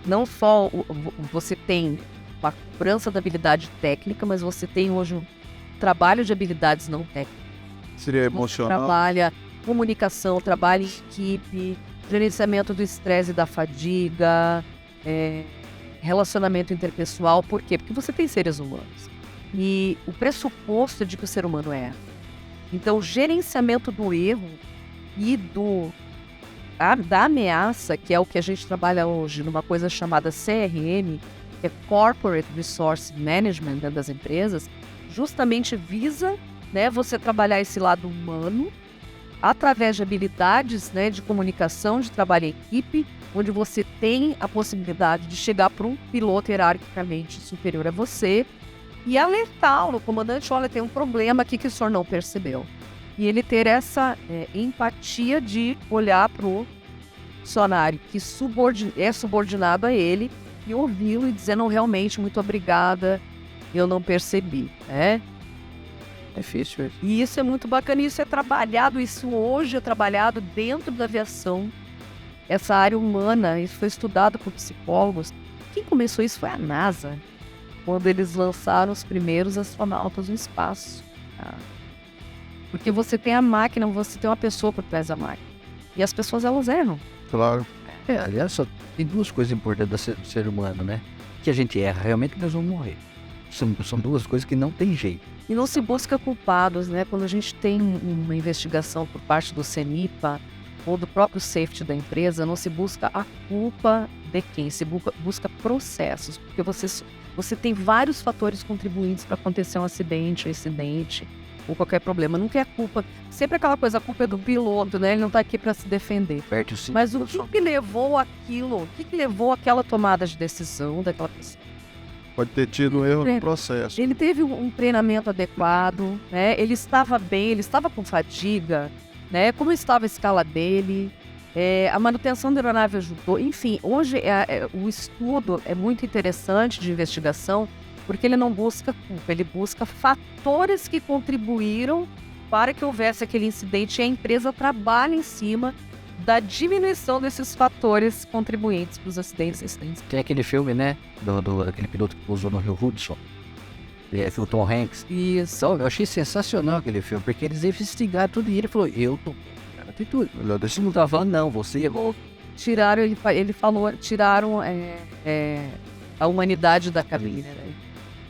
Não só você tem uma cobrança da habilidade técnica, mas você tem hoje trabalho de habilidades não técnicas. Seria Você emocional. trabalha comunicação, trabalho em equipe, gerenciamento do estresse e da fadiga, relacionamento interpessoal. Por quê? Porque você tem seres humanos. E o pressuposto é de que o ser humano erra. Então, o gerenciamento do erro e da ameaça, que é o que a gente trabalha hoje numa coisa chamada CRM, que é Corporate Resource Management dentro das empresas, justamente visa, né, você trabalhar esse lado humano através de habilidades, né, de comunicação, de trabalho em equipe, onde você tem a possibilidade de chegar para um piloto hierarquicamente superior a você e alertá-lo, comandante, olha, tem um problema aqui que o senhor não percebeu. E ele ter essa empatia de olhar para o funcionário que é subordinado a ele e ouvi-lo e dizer, não, realmente, muito obrigada, eu não percebi, né? É difícil isso. E isso é muito bacana, isso hoje é trabalhado dentro da aviação, essa área humana, isso foi estudado por psicólogos. Quem começou isso foi a NASA, quando eles lançaram os primeiros astronautas no espaço. Tá? Porque você tem a máquina, você tem uma pessoa por trás da máquina. E as pessoas, elas erram. Claro. Aliás, só tem duas coisas importantes do ser humano, né? Que a gente erra, realmente nós vamos morrer. São duas coisas que não tem jeito. E não se busca culpados, né? Quando a gente tem uma investigação por parte do CENIPA ou do próprio safety da empresa, não se busca a culpa de quem, se busca processos, porque você tem vários fatores contribuintes para acontecer um acidente ou qualquer problema. Nunca é a culpa, sempre aquela coisa, a culpa é do piloto, né? Ele não está aqui para se defender. Mas o que levou aquilo, o que levou aquela tomada de decisão daquela pessoa? Pode ter tido um erro no processo. Ele teve um treinamento adequado, né? Ele estava bem, ele estava com fadiga, né? Como estava a escala dele, a manutenção da aeronave ajudou. Enfim, hoje o estudo é muito interessante de investigação, porque ele não busca culpa, ele busca fatores que contribuíram para que houvesse aquele incidente e a empresa trabalha em cima da diminuição desses fatores contribuintes para os acidentes. Tem aquele filme, né? Aquele piloto que pousou no Rio Hudson. O Tom Hanks. Isso. Eu achei sensacional aquele filme, porque eles investigaram tudo e ele falou, eu tô atitude. Você não tava falando, não, você errou. Tiraram, ele falou, tiraram a humanidade da cabine, né?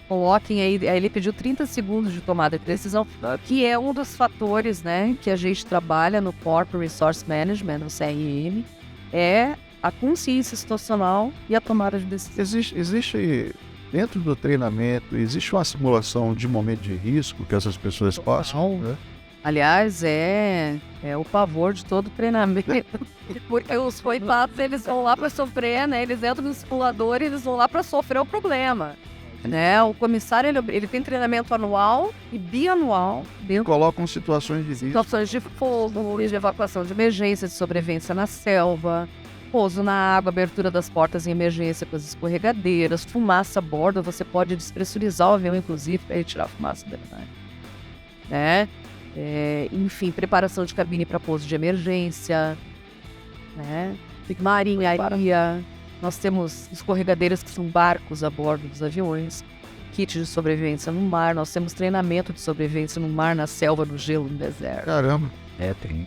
Coloquem aí ele pediu 30 segundos de tomada de decisão, que é um dos fatores, né, que a gente trabalha no Corporate Resource Management, no CRM, é a consciência situacional e a tomada de decisão. Existe dentro do treinamento, existe uma simulação de momento de risco que essas pessoas passam, né? Aliás, é o pavor de todo treinamento, porque os coitados, eles vão lá para sofrer, né, eles entram no simulador e eles vão lá para sofrer o problema. Né? O comissário ele tem treinamento anual e bianual. Colocam situações de risco. Situações de fogo, de evacuação de emergência, de sobrevivência na selva, pouso na água, abertura das portas em emergência com as escorregadeiras, fumaça a bordo. Você pode despressurizar o avião, inclusive, para retirar a fumaça da aeronave. Né? Enfim, preparação de cabine para pouso de emergência. Né? Marinharia. Nós temos escorregadeiras que são barcos a bordo dos aviões, kit de sobrevivência no mar, nós temos treinamento de sobrevivência no mar, na selva, no gelo, no deserto. Caramba. Tem.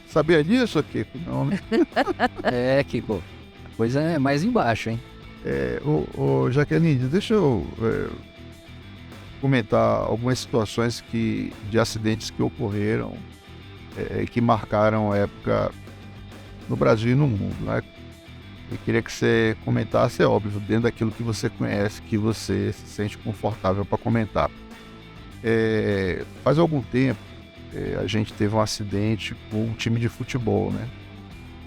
Sabia disso aqui? Não, né? Kiko. A coisa é mais embaixo, hein? Jaqueline, deixa eu comentar algumas situações de acidentes que ocorreram e que marcaram a época no Brasil e no mundo, né? Eu queria que você comentasse, é óbvio, dentro daquilo que você conhece, que você se sente confortável para comentar. Faz algum tempo, a gente teve um acidente com um time de futebol, né?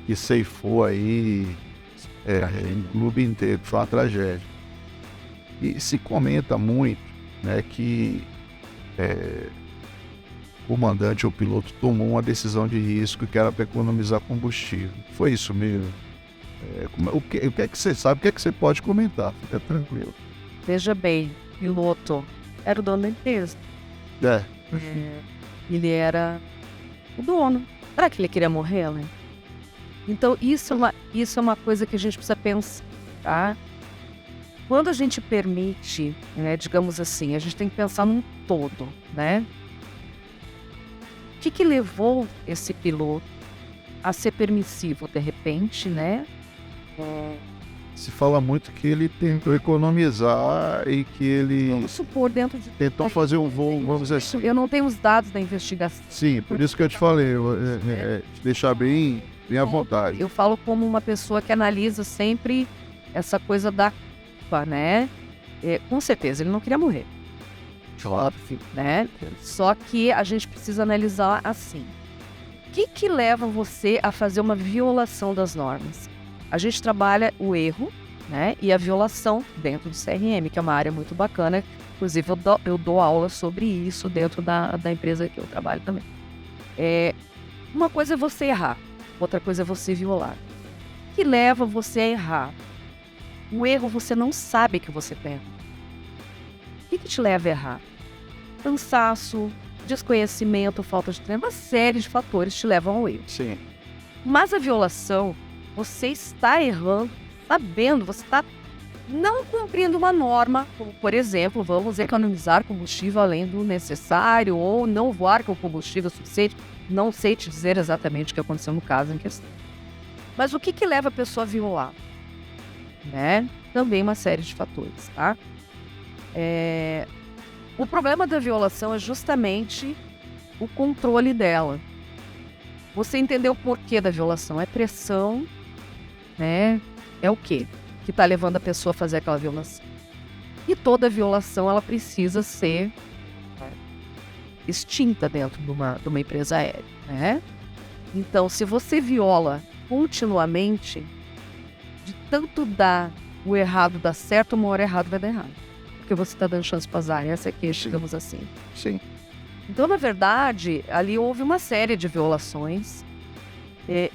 Que ceifou aí o clube inteiro, foi uma tragédia. E se comenta muito, né, que o comandante ou o piloto tomou uma decisão de risco que era para economizar combustível. Foi isso mesmo? O que é que você sabe? O que é que você pode comentar? Fica tranquilo. Veja bem, piloto era o dono da empresa. Ele era o dono. Será que ele queria morrer, né? Então, isso é uma coisa que a gente precisa pensar, tá? quando a gente permite, né, digamos assim, a gente tem que pensar num todo, né? O que levou esse piloto a ser permissivo de repente, né? Se fala muito que ele tentou economizar e que ele Vamos supor, dentro de... tentou fazer um voo, vamos dizer assim. Eu não tenho os dados da investigação. Sim, por isso que eu te falei, te deixar bem à vontade. Eu falo como uma pessoa que analisa sempre essa coisa da culpa, né? Com certeza, ele não queria morrer. Óbvio, né? Só que a gente precisa analisar assim. O que leva você a fazer uma violação das normas? A gente trabalha o erro, né? E a violação dentro do CRM, que é uma área muito bacana. Inclusive, eu dou aula sobre isso dentro da empresa que eu trabalho também. Uma coisa é você errar, outra coisa é você violar. O que leva você a errar? O erro você não sabe que você tem. O que te leva a errar? Cansaço, desconhecimento, falta de treino, uma série de fatores te levam ao erro. Sim. Mas a violação, você está errando, sabendo, você está não cumprindo uma norma, como, por exemplo, vamos economizar combustível além do necessário ou não voar com combustível suficiente. Não sei te dizer exatamente o que aconteceu no caso em questão. Mas o que leva a pessoa a violar? Né? Também uma série de fatores, tá? O problema da violação é justamente o controle dela. Você entendeu o porquê da violação? É pressão, né? É o quê que está levando a pessoa a fazer aquela violação? E toda violação, ela precisa ser extinta dentro de uma empresa aérea, né? Então, se você viola continuamente, de tanto dar o errado dar certo, uma hora errado vai dar errado. Porque você está dando chance para azar, essa aqui, digamos assim. Sim. Então, na verdade, ali houve uma série de violações,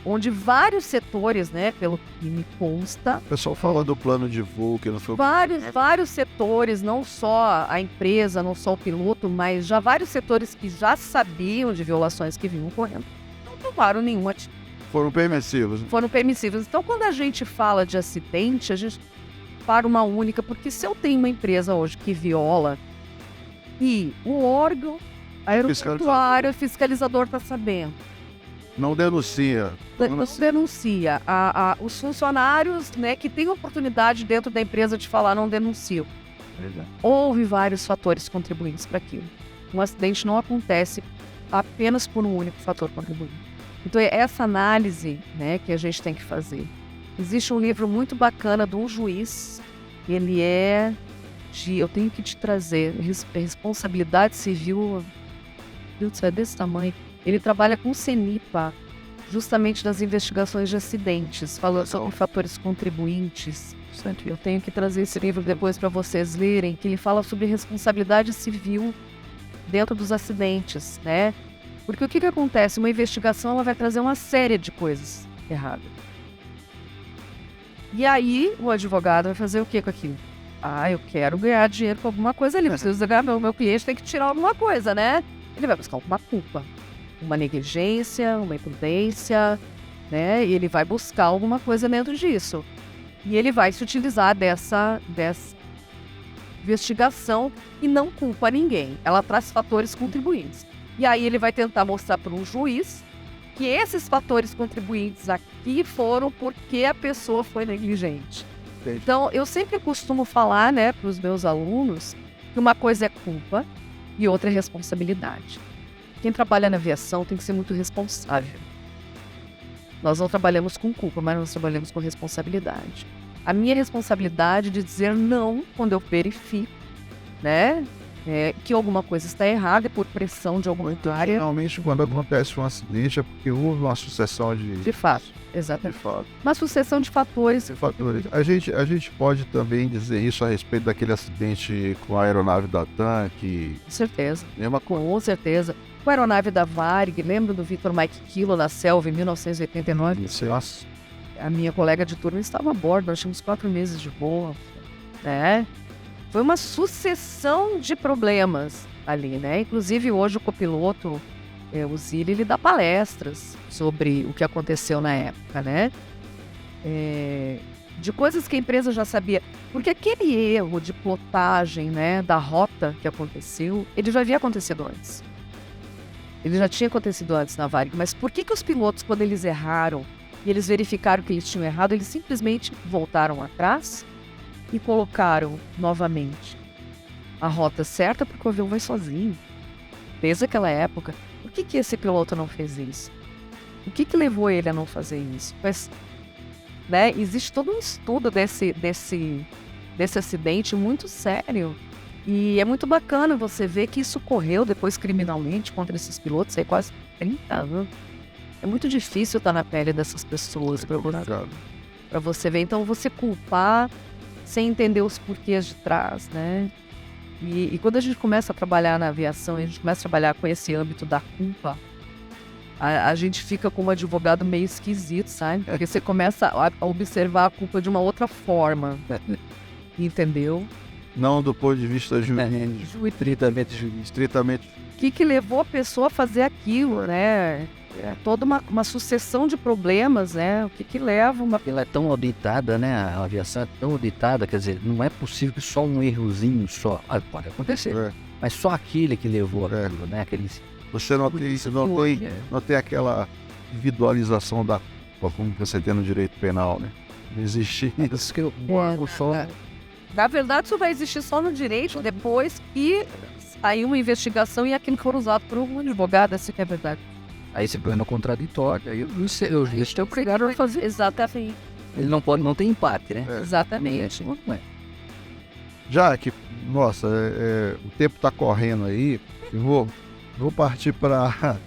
onde vários setores, né, pelo que me consta... O pessoal fala do plano de voo, que não foi... Vários setores, não só a empresa, não só o piloto, mas já vários setores que já sabiam de violações que vinham ocorrendo, não tomaram nenhuma atitude. Foram permissivos. Foram permissivos. Então, quando a gente fala de acidente, a gente para uma única, porque se eu tenho uma empresa hoje que viola e o órgão aeroportuário, fiscalizador está sabendo, não denuncia. Não denuncia. Os funcionários, né, que têm oportunidade dentro da empresa de falar, não denunciam. Houve vários fatores contribuintes para aquilo. Um acidente não acontece apenas por um único fator contribuinte. Então, é essa análise, né, que a gente tem que fazer. Existe um livro muito bacana de um juiz, ele eu tenho que te trazer, responsabilidade civil, é desse tamanho. Ele trabalha com CENIPA, justamente das investigações de acidentes, falando sobre fatores contribuintes. Eu tenho que trazer esse livro depois para vocês lerem, que ele fala sobre responsabilidade civil dentro dos acidentes, né? Porque o que acontece? Uma investigação ela vai trazer uma série de coisas erradas. E aí, o advogado vai fazer o que com aquilo? Eu quero ganhar dinheiro com alguma coisa ali. Preciso ganhar, meu cliente tem que tirar alguma coisa, né? Ele vai buscar uma culpa, uma negligência, uma imprudência, né? E ele vai buscar alguma coisa dentro disso. E ele vai se utilizar dessa investigação e não culpa ninguém. Ela traz fatores contribuintes. E aí ele vai tentar mostrar para um juiz que esses fatores contribuintes aqui foram porque a pessoa foi negligente. Então, eu sempre costumo falar, né, para os meus alunos que uma coisa é culpa e outra é responsabilidade. Quem trabalha na aviação tem que ser muito responsável. Nós não trabalhamos com culpa, mas nós trabalhamos com responsabilidade. A minha responsabilidade de dizer não quando eu verifico, né, que alguma coisa está errada e por pressão de alguma área. Realmente, quando acontece um acidente é porque houve uma sucessão de fato, exatamente. De fato. Uma sucessão de fatores. A gente pode também dizer isso a respeito daquele acidente com a aeronave da TAM, que... Com certeza. Mesma coisa. Com certeza. Com a aeronave da Varig, lembra do Victor Mike Kilo na selva em 1989? Nossa. A minha colega de turma estava a bordo, nós tínhamos 4 meses de voo, né? Foi uma sucessão de problemas ali, né? Inclusive, hoje o copiloto, o Zili, ele dá palestras sobre o que aconteceu na época, né? de coisas que a empresa já sabia. Porque aquele erro de plotagem, né, da rota que aconteceu, ele já havia acontecido antes. Ele já tinha acontecido antes na Varig. Mas por que os pilotos, quando eles erraram e eles verificaram que eles tinham errado, eles simplesmente voltaram atrás e colocaram novamente a rota certa, porque o avião vai sozinho? Desde aquela época, por que esse piloto não fez isso? O que levou ele a não fazer isso? Mas, né, existe todo um estudo desse acidente muito sério. E é muito bacana você ver que isso ocorreu depois criminalmente contra esses pilotos aí quase 30 anos. É muito difícil estar na pele dessas pessoas para você ver. Então, você culpar sem entender os porquês de trás, né? E quando a gente começa a trabalhar na aviação, a gente começa a trabalhar com esse âmbito da culpa, a gente fica como advogado meio esquisito, sabe? Porque você começa a observar a culpa de uma outra forma, entendeu? Não do ponto de vista jurídico. Estritamente. O que levou a pessoa a fazer aquilo, né? É toda uma sucessão de problemas, né? O que leva uma... Ela é tão auditada, né? A aviação é tão auditada, quer dizer, não é possível que só um errozinho só... pode acontecer, mas só aquele que levou aquilo, né? Você não tem aquela individualização da culpa como você tem no direito penal, né? Não existe isso. Na verdade, isso vai existir só no direito depois que sair uma investigação e aquilo for usado por um advogado, assim que é verdade. Aí você põe no contraditório, aí o juiz é obrigado a fazer. Exatamente. Ele não tem empate, né? Exatamente. Não é. Já que, nossa, o tempo está correndo aí, eu vou partir para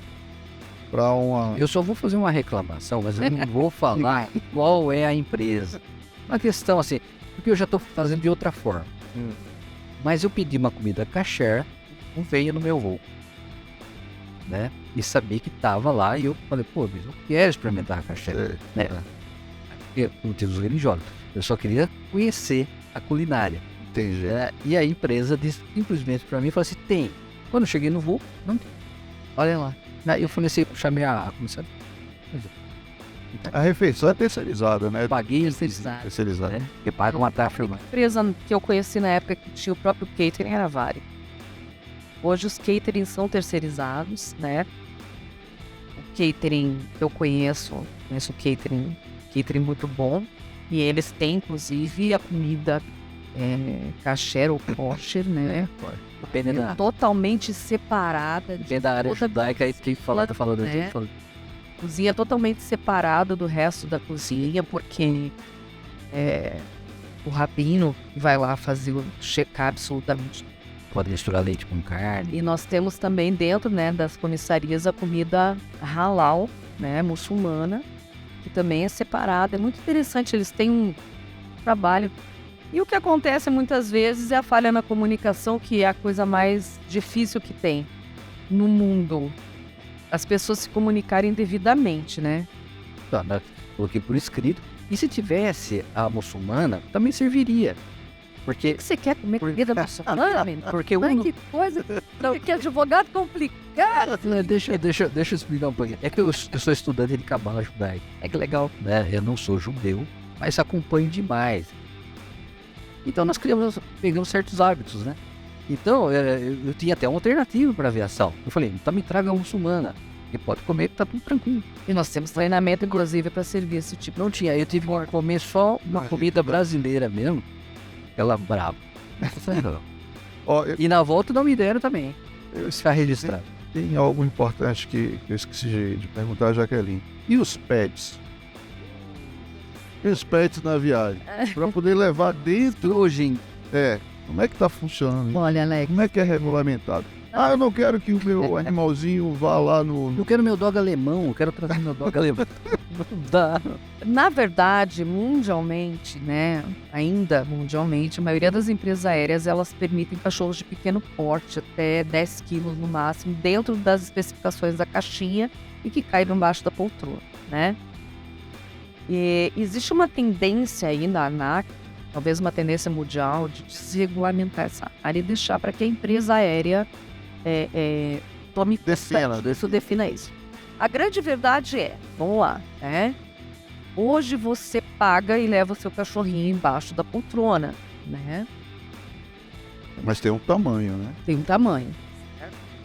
uma... Eu só vou fazer uma reclamação, mas eu não vou falar qual é a empresa. Uma questão assim, porque eu já estou fazendo de outra forma. Mas eu pedi uma comida kasher, não veio no meu voo, né? E sabia que estava lá e eu falei, pô, mas eu quero experimentar a kasher, né? Motivos religiosos. Eu só queria conhecer a culinária. Entendi. E a empresa disse simplesmente para mim, falou assim, tem. Quando eu cheguei no voo, não tem. Olha lá. Eu falei assim, chamei a comissária. A refeição é terceirizada, né? Paguei terceirizada. né? Porque paga uma taxa. A empresa que eu conheci na época que tinha o próprio catering era a Varig. Hoje os caterings são terceirizados, né? O catering que eu conheço o catering muito bom. E eles têm, inclusive, a comida kasher ou kosher, né? Totalmente separada. Depende da área judaica, aí quem tá falando né? Cozinha totalmente separada do resto da cozinha, porque o rabino vai lá fazer o checar absolutamente. Pode misturar leite com carne. E nós temos também dentro, né, das comissarias a comida halal, né, muçulmana, que também é separada. É muito interessante, eles têm um trabalho. E o que acontece muitas vezes é a falha na comunicação, que é a coisa mais difícil que tem no mundo. As pessoas se comunicarem devidamente, né? Coloquei por escrito. E se tivesse a muçulmana, também serviria. Porque... O que você quer comer comida muçulmana, menino? Porque que coisa... Que advogado complicado. Deixa eu explicar um pouquinho. É que eu sou estudante de cabala judaica. É que legal, né? Eu não sou judeu, mas acompanho demais. Então nós pegamos certos hábitos, né? Então eu tinha até uma alternativa para aviação. Eu falei, então me traga a muçulmana. Que pode comer, que tá tudo tranquilo. E nós temos treinamento, inclusive, para servir esse tipo. Não tinha, eu tive que comer só uma comida brasileira mesmo. Aquela brava. E na volta não me deram também. Eu está registrado. Tem algo importante que eu esqueci de perguntar a Jaqueline. E os pets? E os pets na viagem? Para poder levar dentro. Hoje, como é que tá funcionando? Olha, Alex. Como é que é regulamentado? Eu não quero que o meu animalzinho vá lá no... Eu quero meu dog alemão, eu quero trazer meu dog alemão. Não dá. Na verdade, mundialmente, né? Ainda mundialmente, a maioria das empresas aéreas, elas permitem cachorros de pequeno porte, até 10 quilos no máximo, dentro das especificações da caixinha e que caibam embaixo da poltrona, né? E existe uma tendência aí na ANAC, talvez uma tendência mundial, de desregulamentar essa área e deixar para que a empresa aérea tome defina isso. A grande verdade vamos lá, né? Hoje você paga e leva o seu cachorrinho embaixo da poltrona, né? Mas tem um tamanho, né? Tem um tamanho.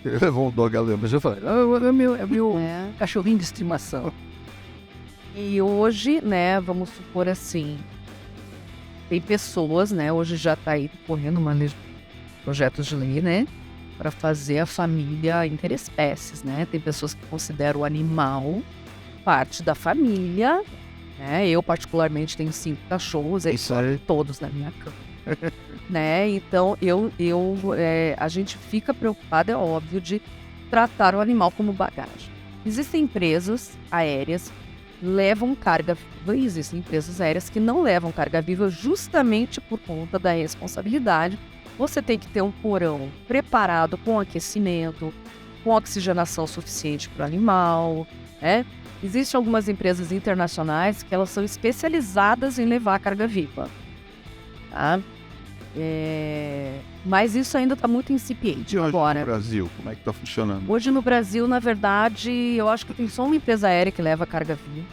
Ele levou um dog alemão. Mas eu falei, é meu Né? cachorrinho de estimação. E hoje, né, vamos supor assim, tem pessoas, né, hoje já está aí correndo uma projetos de lei, né, para fazer a família interespécies, né? Tem pessoas que consideram o animal parte da família, né? Eu particularmente tenho 5 cachorros, eles Isso aí. todos na minha cama, né? Então a gente fica preocupado, é óbvio, de tratar o animal como bagagem. Existem empresas aéreas que levam carga viva e existem empresas aéreas que não levam carga viva justamente por conta da responsabilidade. Você tem que ter um porão preparado com aquecimento, com oxigenação suficiente para o animal, né? Existem algumas empresas internacionais que elas são especializadas em levar carga viva, tá? Mas isso ainda está muito incipiente E hoje agora. no Brasil, como é que está funcionando? Hoje no Brasil, na verdade, eu acho que tem só uma empresa aérea que leva carga viva.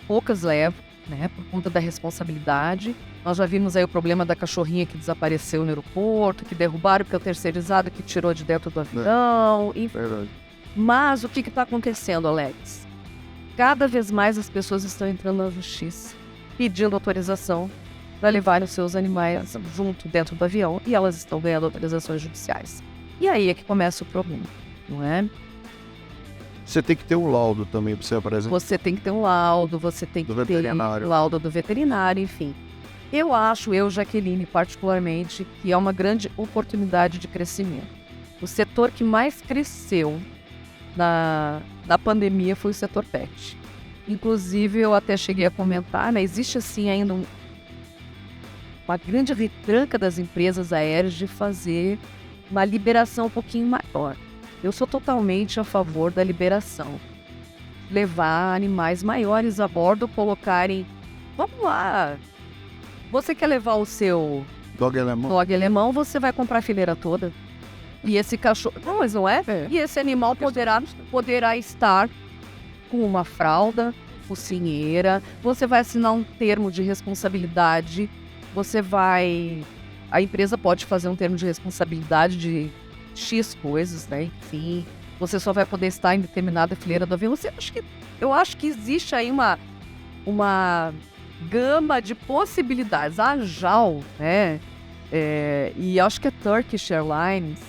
Poucas levam, né, por conta da responsabilidade. Nós já vimos aí o problema da cachorrinha que desapareceu no aeroporto, que derrubaram porque é o terceirizado que tirou de dentro do avião, enfim. Verdade. Mas o que está acontecendo, Alex? Cada vez mais as pessoas estão entrando na justiça, pedindo autorização para levarem os seus animais junto dentro do avião e elas estão ganhando autorizações judiciais. E aí é que começa o problema, não é? Você tem que ter um laudo também para você apresentar. Você tem que ter um laudo, você tem que Do ter veterinário. laudo do veterinário, enfim. Eu acho, Jaqueline, particularmente, que é uma grande oportunidade de crescimento. O setor que mais cresceu na pandemia foi o setor pet. Inclusive, eu até cheguei a comentar, né? Existe assim ainda uma grande retranca das empresas aéreas de fazer uma liberação um pouquinho maior. Eu sou totalmente a favor da liberação. Levar animais maiores a bordo, colocarem... Vamos lá! Você quer levar o seu Dog alemão. dog alemão, você vai comprar a fileira toda. E esse cachorro... Não, mas não é? E esse animal poderá estar com uma fralda, focinheira. Você vai assinar um termo de responsabilidade. A empresa pode fazer um termo de responsabilidade de X coisas, né? Enfim, você só vai poder estar em determinada fileira do avião. Eu acho que existe aí uma gama de possibilidades. A JAL, né? E acho que é Turkish Airlines.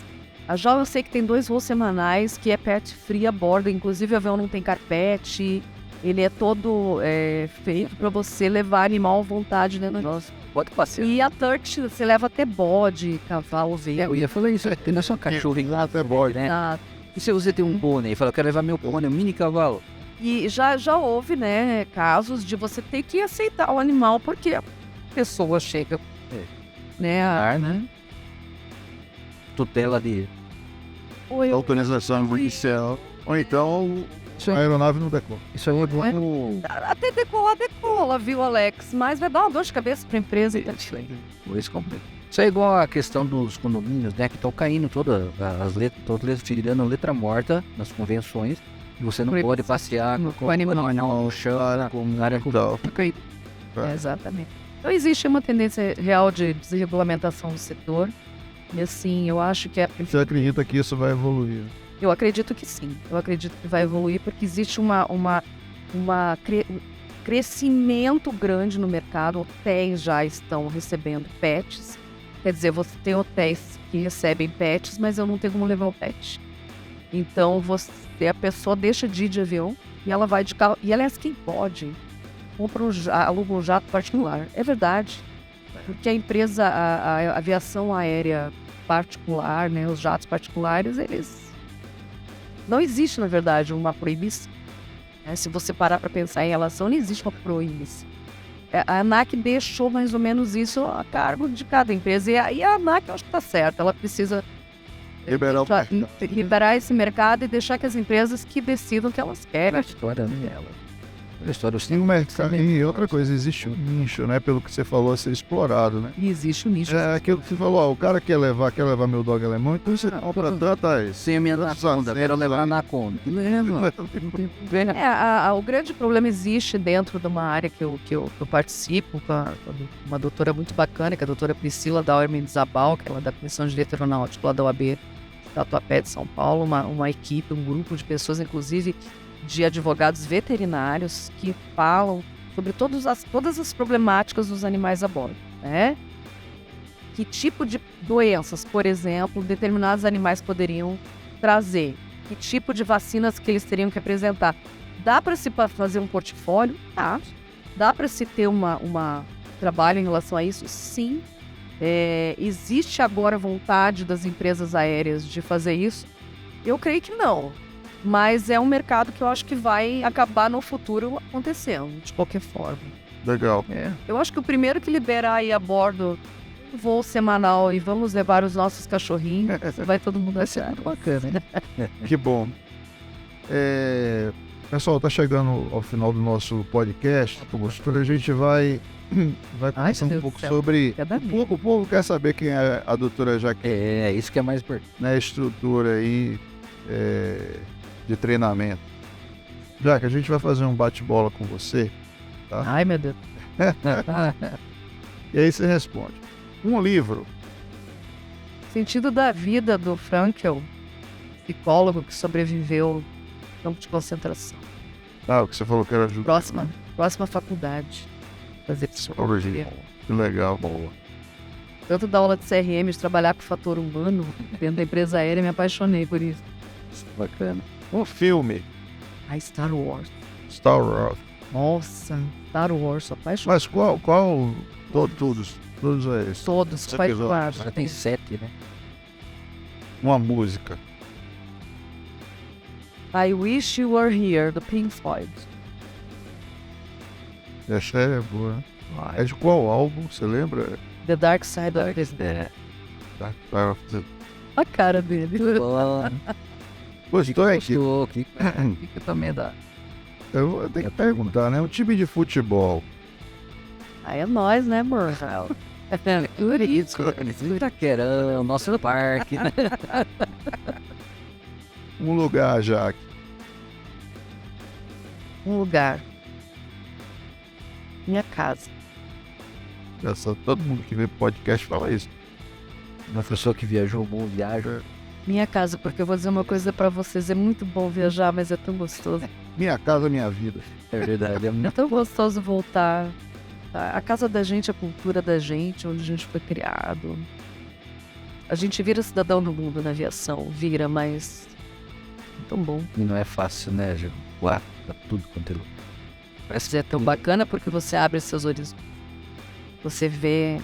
A JAL eu sei que tem 2 voos semanais que é pet free a bordo. Inclusive o avião não tem carpete. Ele é todo feito para você levar animal à vontade, né? Nossa, pode passear. E a Turkish você leva até bode, cavalo, ovelha. Eu ia falar isso, não é só cachorro lá, Até bode. né? Ah, E se você tem um pônei e fala, eu quero levar meu pônei, um mini cavalo. E já houve, né, casos de você ter que aceitar o animal porque a pessoa chega, né? Né? Tutela de... Oi, Autorização inicial. Ou então Isso a aí, aeronave não decola. isso aí é bom. até decola, viu, Alex? Mas vai dar uma dor de cabeça pra empresa. Por isso complica. Isso é igual a questão dos condomínios, né? Que estão caindo todas as letras, tirando letra morta nas convenções. E você não pode passear com animal. no chão, com área Não. caída. Exatamente. Então existe uma tendência real de desregulamentação do setor. E assim, eu acho que Você acredita que isso vai evoluir? eu acredito que sim. Eu acredito que vai evoluir porque existe um crescimento grande no mercado. Hotéis já estão recebendo pets. Quer dizer, você tem hotéis que recebem pets, mas eu não tenho como levar o pet. Então, a pessoa deixa de ir de avião e ela vai de carro. E, aliás, quem pode, aluga um jato particular. É verdade. Porque a empresa, a aviação aérea particular, né, os jatos particulares, eles... Não existe, na verdade, uma proibição. Se você parar para pensar em relação, não existe uma proibição. A ANAC deixou mais ou menos isso a cargo de cada empresa. E a ANAC, eu acho que está certa. Ela precisa liberar esse mercado e deixar que as empresas que decidam o que elas querem. A história dela. A história E, e outra coisa, existe um nicho, né? Pelo que você falou, a ser explorado, né? E existe um nicho. É aquilo que você falou, ó, o cara quer levar meu dog alemão, então você compra tanta sem a minha anaconda, quero levar a anaconda. Leva. O grande problema existe dentro de uma área que eu participo com uma doutora muito bacana, que é a doutora Priscila Dauer Mendizabal, que ela é da Comissão de Direito Aeronáutico lá da OAB, Tatuapé de São Paulo, uma equipe, um grupo de pessoas, inclusive de advogados veterinários, que falam sobre todas as problemáticas dos animais a bordo, né? Que tipo de doenças, por exemplo, determinados animais poderiam trazer? Que tipo de vacinas que eles teriam que apresentar? Dá para se fazer um portfólio? Tá. Dá para se ter um trabalho em relação a isso? Sim. Existe agora vontade das empresas aéreas de fazer isso? Eu creio que não. Mas é um mercado que eu acho que vai acabar no futuro acontecendo, de qualquer forma. Legal. Eu acho que o primeiro que liberar aí a bordo um voo semanal e vamos levar os nossos cachorrinhos, vai todo mundo achar muito bacana, né? Que bom. Pessoal, tá chegando ao final do nosso podcast. A gente vai conversar um pouco sobre... O povo quer saber quem é a doutora Jaque. É isso que é mais importante. Na estrutura aí de treinamento. Jaque, a gente vai fazer um bate-bola com você. Tá? Ai, meu Deus. E aí você responde. Um livro. Sentido da Vida, do Frankl, psicólogo que sobreviveu ao campo de concentração. O que você falou que era ajudar. Próxima faculdade. Fazer psicologia. Que legal, boa. Tanto da aula de CRM, de trabalhar com o fator humano, dentro da empresa aérea, me apaixonei por isso. Bacana. Um filme. Star Wars. Star Wars. Nossa, Star Wars, sou apaixonado. Mas qual todos esses? Todos, apaixonados. Agora tem 7, né? Uma música. I Wish You Were Here, do Pink Floyd. Essa é boa, né? É de qual álbum, você lembra? The Dark Side of the Moon. A cara dele. Gostou, aqui? O que também dá. Eu tenho que perguntar, né? Um time de futebol. É nós, né, amor? Por isso. Itaquerão, o nosso parque, né? Um lugar, Jaque. Um lugar. Minha casa. Todo mundo que vê podcast fala isso. Uma pessoa que viajou o mundo, viaja. Minha casa, porque eu vou dizer uma coisa pra vocês, é muito bom viajar, mas é tão gostoso. Minha casa, minha vida. É verdade. É tão gostoso voltar. A casa da gente, a cultura da gente, onde a gente foi criado. A gente vira cidadão do mundo na aviação, mas é tão bom. E não é fácil, né, Gil? Tá tudo quanto é louco. Parece que é tão bacana porque você abre seus horizontes. Você vê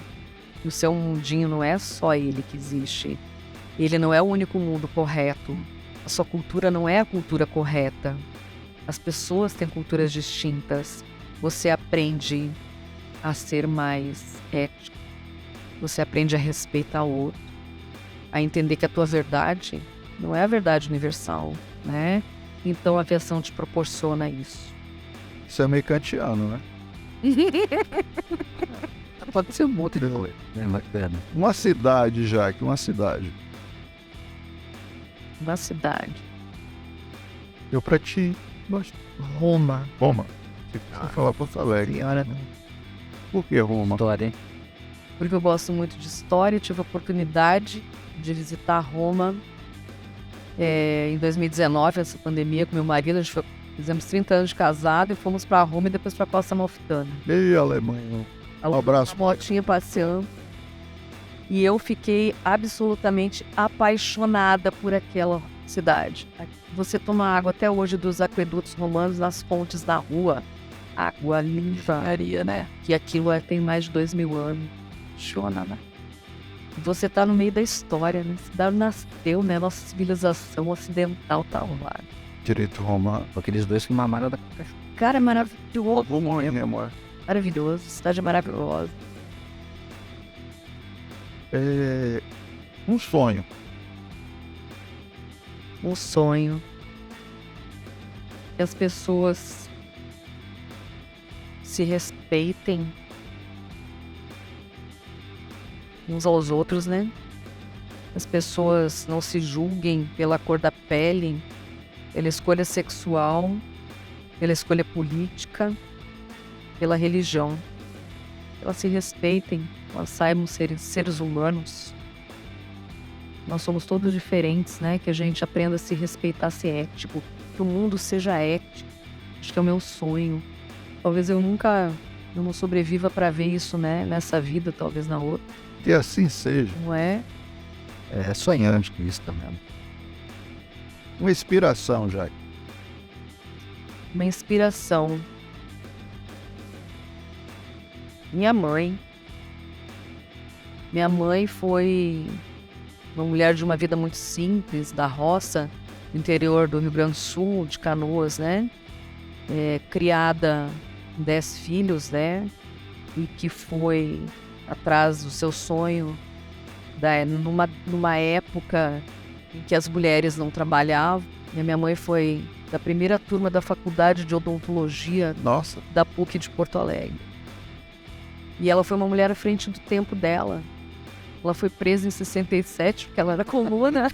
que o seu mundinho não é só ele que existe. Ele não é o único mundo correto. A sua cultura não é a cultura correta. As pessoas têm culturas distintas. Você aprende a ser mais ético. Você aprende a respeitar o outro. A entender que a tua verdade não é a verdade universal, né? Então a aviação te proporciona isso. Isso é meio kantiano, né? Pode ser um monte de coisa, né? Bacana. Uma cidade, Jaque, uma cidade. Uma cidade. Eu pra ti. Roma. Roma. Você falar Porto Alegre. Senhora, Por que Roma? História, hein? Porque eu gosto muito de história. Tive a oportunidade de visitar Roma em 2019, essa pandemia, com meu marido. A gente fizemos 30 anos de casado e fomos para Roma e depois para Costa Amalfitana. E Alemanha. Um abraço. Uma motinha passeando. E eu fiquei absolutamente apaixonada por aquela cidade. Você toma água até hoje dos aquedutos romanos nas fontes da rua. Água limpa. Né? Que aquilo tem mais de 2000 anos. Chona, né? Você tá no meio da história, né? A cidade nasceu, né? Nossa civilização ocidental tá lá. Direito romano. Aqueles dois que mamaram da cachorro. Cara, é maravilhoso. Vou morrer, meu amor. Maravilhoso. Cidade maravilhosa. Um sonho. Um sonho. Que as pessoas se respeitem uns aos outros, né? As pessoas não se julguem pela cor da pele, pela escolha sexual, pela escolha política, pela religião. Elas se respeitem, elas saibam ser seres humanos. Nós somos todos diferentes, né? Que a gente aprenda a se respeitar, ser ético, que o mundo seja ético. Acho que é o meu sonho. Talvez eu não sobreviva para ver isso, né? Nessa vida, talvez na outra. Que assim seja. Não é? É sonhante com isso também. Uma inspiração, Jaque. Uma inspiração. Minha mãe. Minha mãe foi uma mulher de uma vida muito simples, da roça, do interior do Rio Grande do Sul, de Canoas, né? Criada com 10 filhos, né? E que foi atrás do seu sonho numa época em que as mulheres não trabalhavam. E a minha mãe foi da primeira turma da Faculdade de Odontologia Nossa. da PUC de Porto Alegre. E ela foi uma mulher à frente do tempo dela. Ela foi presa em 67, porque ela era coluna.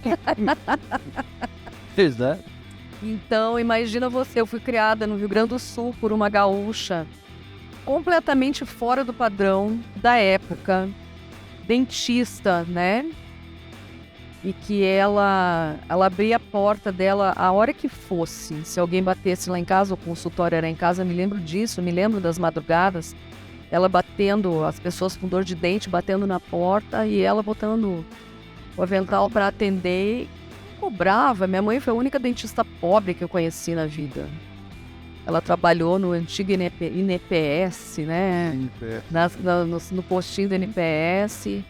Exato. Então, imagina você, eu fui criada no Rio Grande do Sul por uma gaúcha completamente fora do padrão da época, dentista, né? E que ela abria a porta dela a hora que fosse. Se alguém batesse lá em casa, o consultório era em casa, me lembro disso, me lembro das madrugadas, ela batendo, as pessoas com dor de dente, batendo na porta e ela botando o avental para atender. Cobrava. Minha mãe foi a única dentista pobre que eu conheci na vida. Ela trabalhou no antigo INPS, né? No postinho do INPS.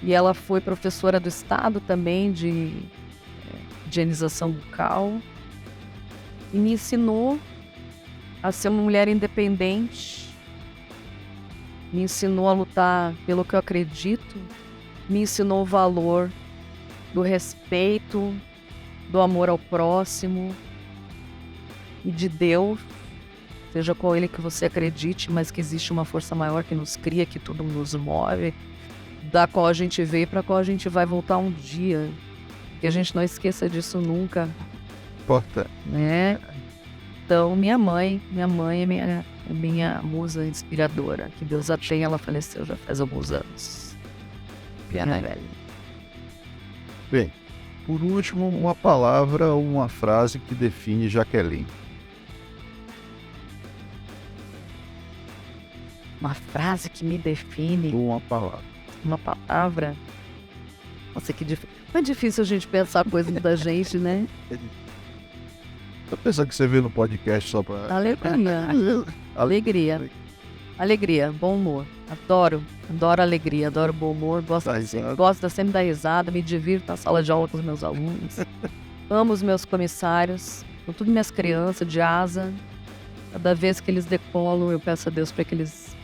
E ela foi professora do estado também de higienização bucal. E me ensinou a ser uma mulher independente. Me ensinou a lutar pelo que eu acredito. Me ensinou o valor do respeito, do amor ao próximo e de Deus, seja qual ele que você acredite, mas que existe uma força maior que nos cria, que tudo nos move, da qual a gente veio e para qual a gente vai voltar um dia. Que a gente não esqueça disso nunca. Importante. Né? Então, minha mãe é minha musa inspiradora. Que Deus a tenha, ela faleceu já faz alguns anos. Piana velha. Bem, por último, uma palavra ou uma frase que define Jaqueline. Uma frase que me define. Uma palavra. Uma palavra. Nossa, que difícil. É difícil a gente pensar coisas da gente, né? Tô pensando que você veio no podcast só pra... Alegria. Alegria, bom humor. Adoro alegria, adoro bom humor. Gosto sempre da risada, me divirto na sala de aula com os meus alunos. Amo os meus comissários, são tudo minhas crianças de asa. Cada vez que eles decolam, eu peço a Deus para que eles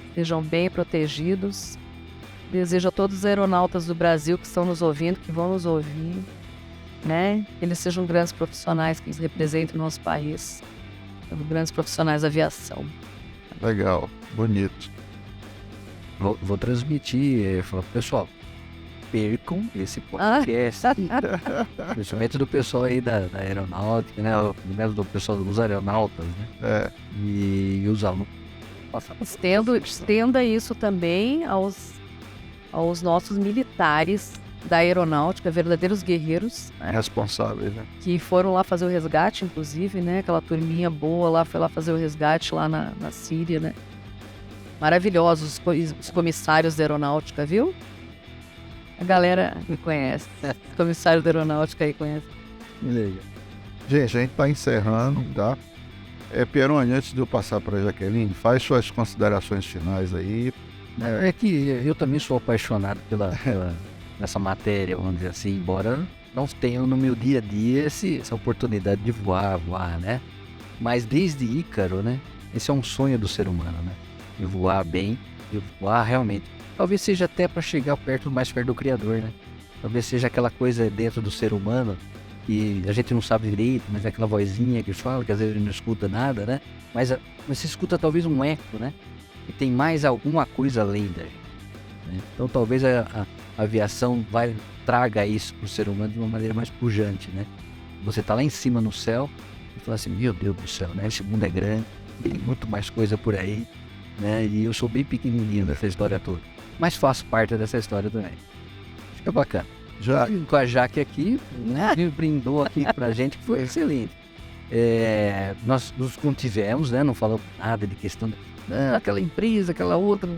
estejam bem protegidos. Desejo a todos os aeronautas do Brasil que estão nos ouvindo, que vão nos ouvir, né? Que eles sejam grandes profissionais, que eles representem o nosso país. Grandes profissionais da aviação. Legal, bonito. Vou transmitir, falar, pessoal, percam esse podcast. Principalmente do pessoal aí da aeronáutica, né? Mesmo do pessoal dos aeronautas, né? E os alunos. Estenda isso também aos nossos militares da aeronáutica, verdadeiros guerreiros. Responsáveis, né? Que foram lá fazer o resgate, inclusive, né? Aquela turminha boa lá, foi lá fazer o resgate lá na Síria, né? Maravilhosos os comissários da aeronáutica, viu? A galera me conhece. Os comissários da aeronáutica aí conhecem. Legal. Gente, a gente tá encerrando, tá? Pieroni, antes de eu passar para a Jaqueline, faz suas considerações finais aí. É que eu também sou apaixonado nessa matéria, vamos dizer assim, embora não tenha no meu dia a dia essa oportunidade de voar, né? Mas desde Ícaro, né? Esse é um sonho do ser humano, né? De voar bem, de voar realmente. Talvez seja até para chegar mais perto do Criador, né? Talvez seja aquela coisa dentro do ser humano que a gente não sabe direito, mas é aquela vozinha que fala, que às vezes a gente não escuta nada, né? Mas você escuta talvez um eco, né? E tem mais alguma coisa além da gente, né? Então talvez a aviação traga isso para o ser humano de uma maneira mais pujante, né? Você tá lá em cima no céu e fala assim, meu Deus do céu, né? Esse mundo é grande, tem muito mais coisa por aí, né? E eu sou bem pequenininho nessa história toda, mas faço parte dessa história também. Fica bacana. Já Com a Jaque aqui, né? Ele brindou aqui pra gente, que foi excelente. Nós nos contivemos, né? Não falamos nada de questão aquela empresa, aquela outra,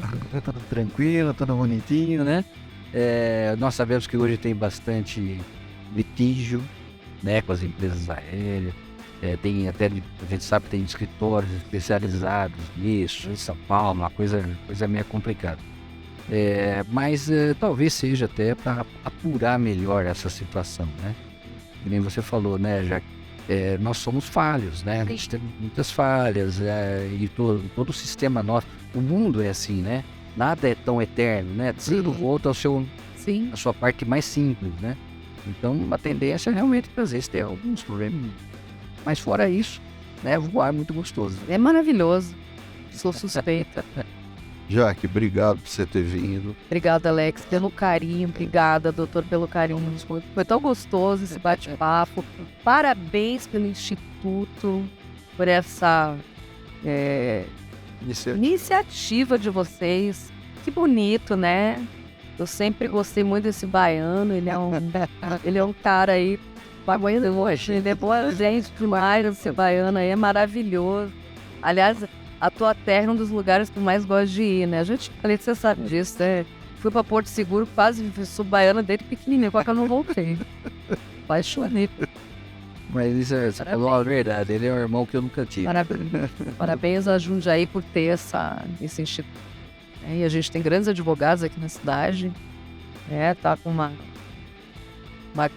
tudo tranquilo, tudo bonitinho, né? Nós sabemos que hoje tem bastante litígio, né? Com as empresas aéreas. Tem até, a gente sabe que tem escritórios especializados nisso, em São Paulo, uma coisa meio complicada. Mas talvez seja até para apurar melhor essa situação, né? Que nem você falou, né? Já nós somos falhos, né? A gente tem muitas falhas e todo o sistema nosso, o mundo é assim, né? Nada é tão eterno, né? Tudo volta a sua parte mais simples, né? Então, uma tendência é realmente às vezes ter alguns problemas. Mas fora isso, né? Voar é muito gostoso. É maravilhoso. Sou suspeita. Jaque, obrigado por você ter vindo. Obrigada, Alex, pelo carinho. Obrigada, doutor, pelo carinho. Foi tão gostoso esse bate-papo. Parabéns pelo Instituto, por essa iniciativa de vocês. Que bonito, né? Eu sempre gostei muito desse baiano. Ele é um cara aí. Ele é boa gente demais. Esse baiano aí é maravilhoso. Aliás, a tua terra é um dos lugares que eu mais gosto de ir, né? A gente, você sabe disso, né? Fui pra Porto Seguro, quase sou baiana desde pequenininha, quase que eu não voltei. Apaixonei. Mas isso você falou a verdade, ele é o irmão que eu nunca tive. Parabéns a Jundiaí por ter esse instituto. E a gente tem grandes advogados aqui na cidade. Tá com uma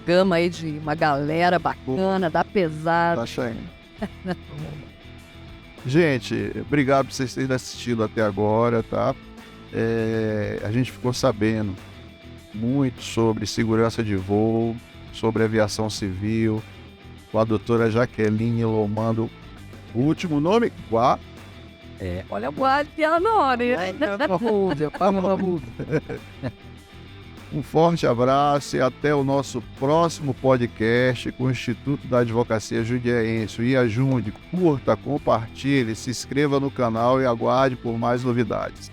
gama aí de uma galera bacana, dá pesado. Tá achando? Gente, obrigado por vocês terem assistido até agora, tá? A gente ficou sabendo muito sobre segurança de voo, sobre aviação civil, com a doutora Jaqueline Lomando. O último nome? Olha o Guadianone. Um forte abraço e até o nosso próximo podcast com o Instituto da Advocacia Jundiaense. E ajude, curta, compartilhe, se inscreva no canal e aguarde por mais novidades.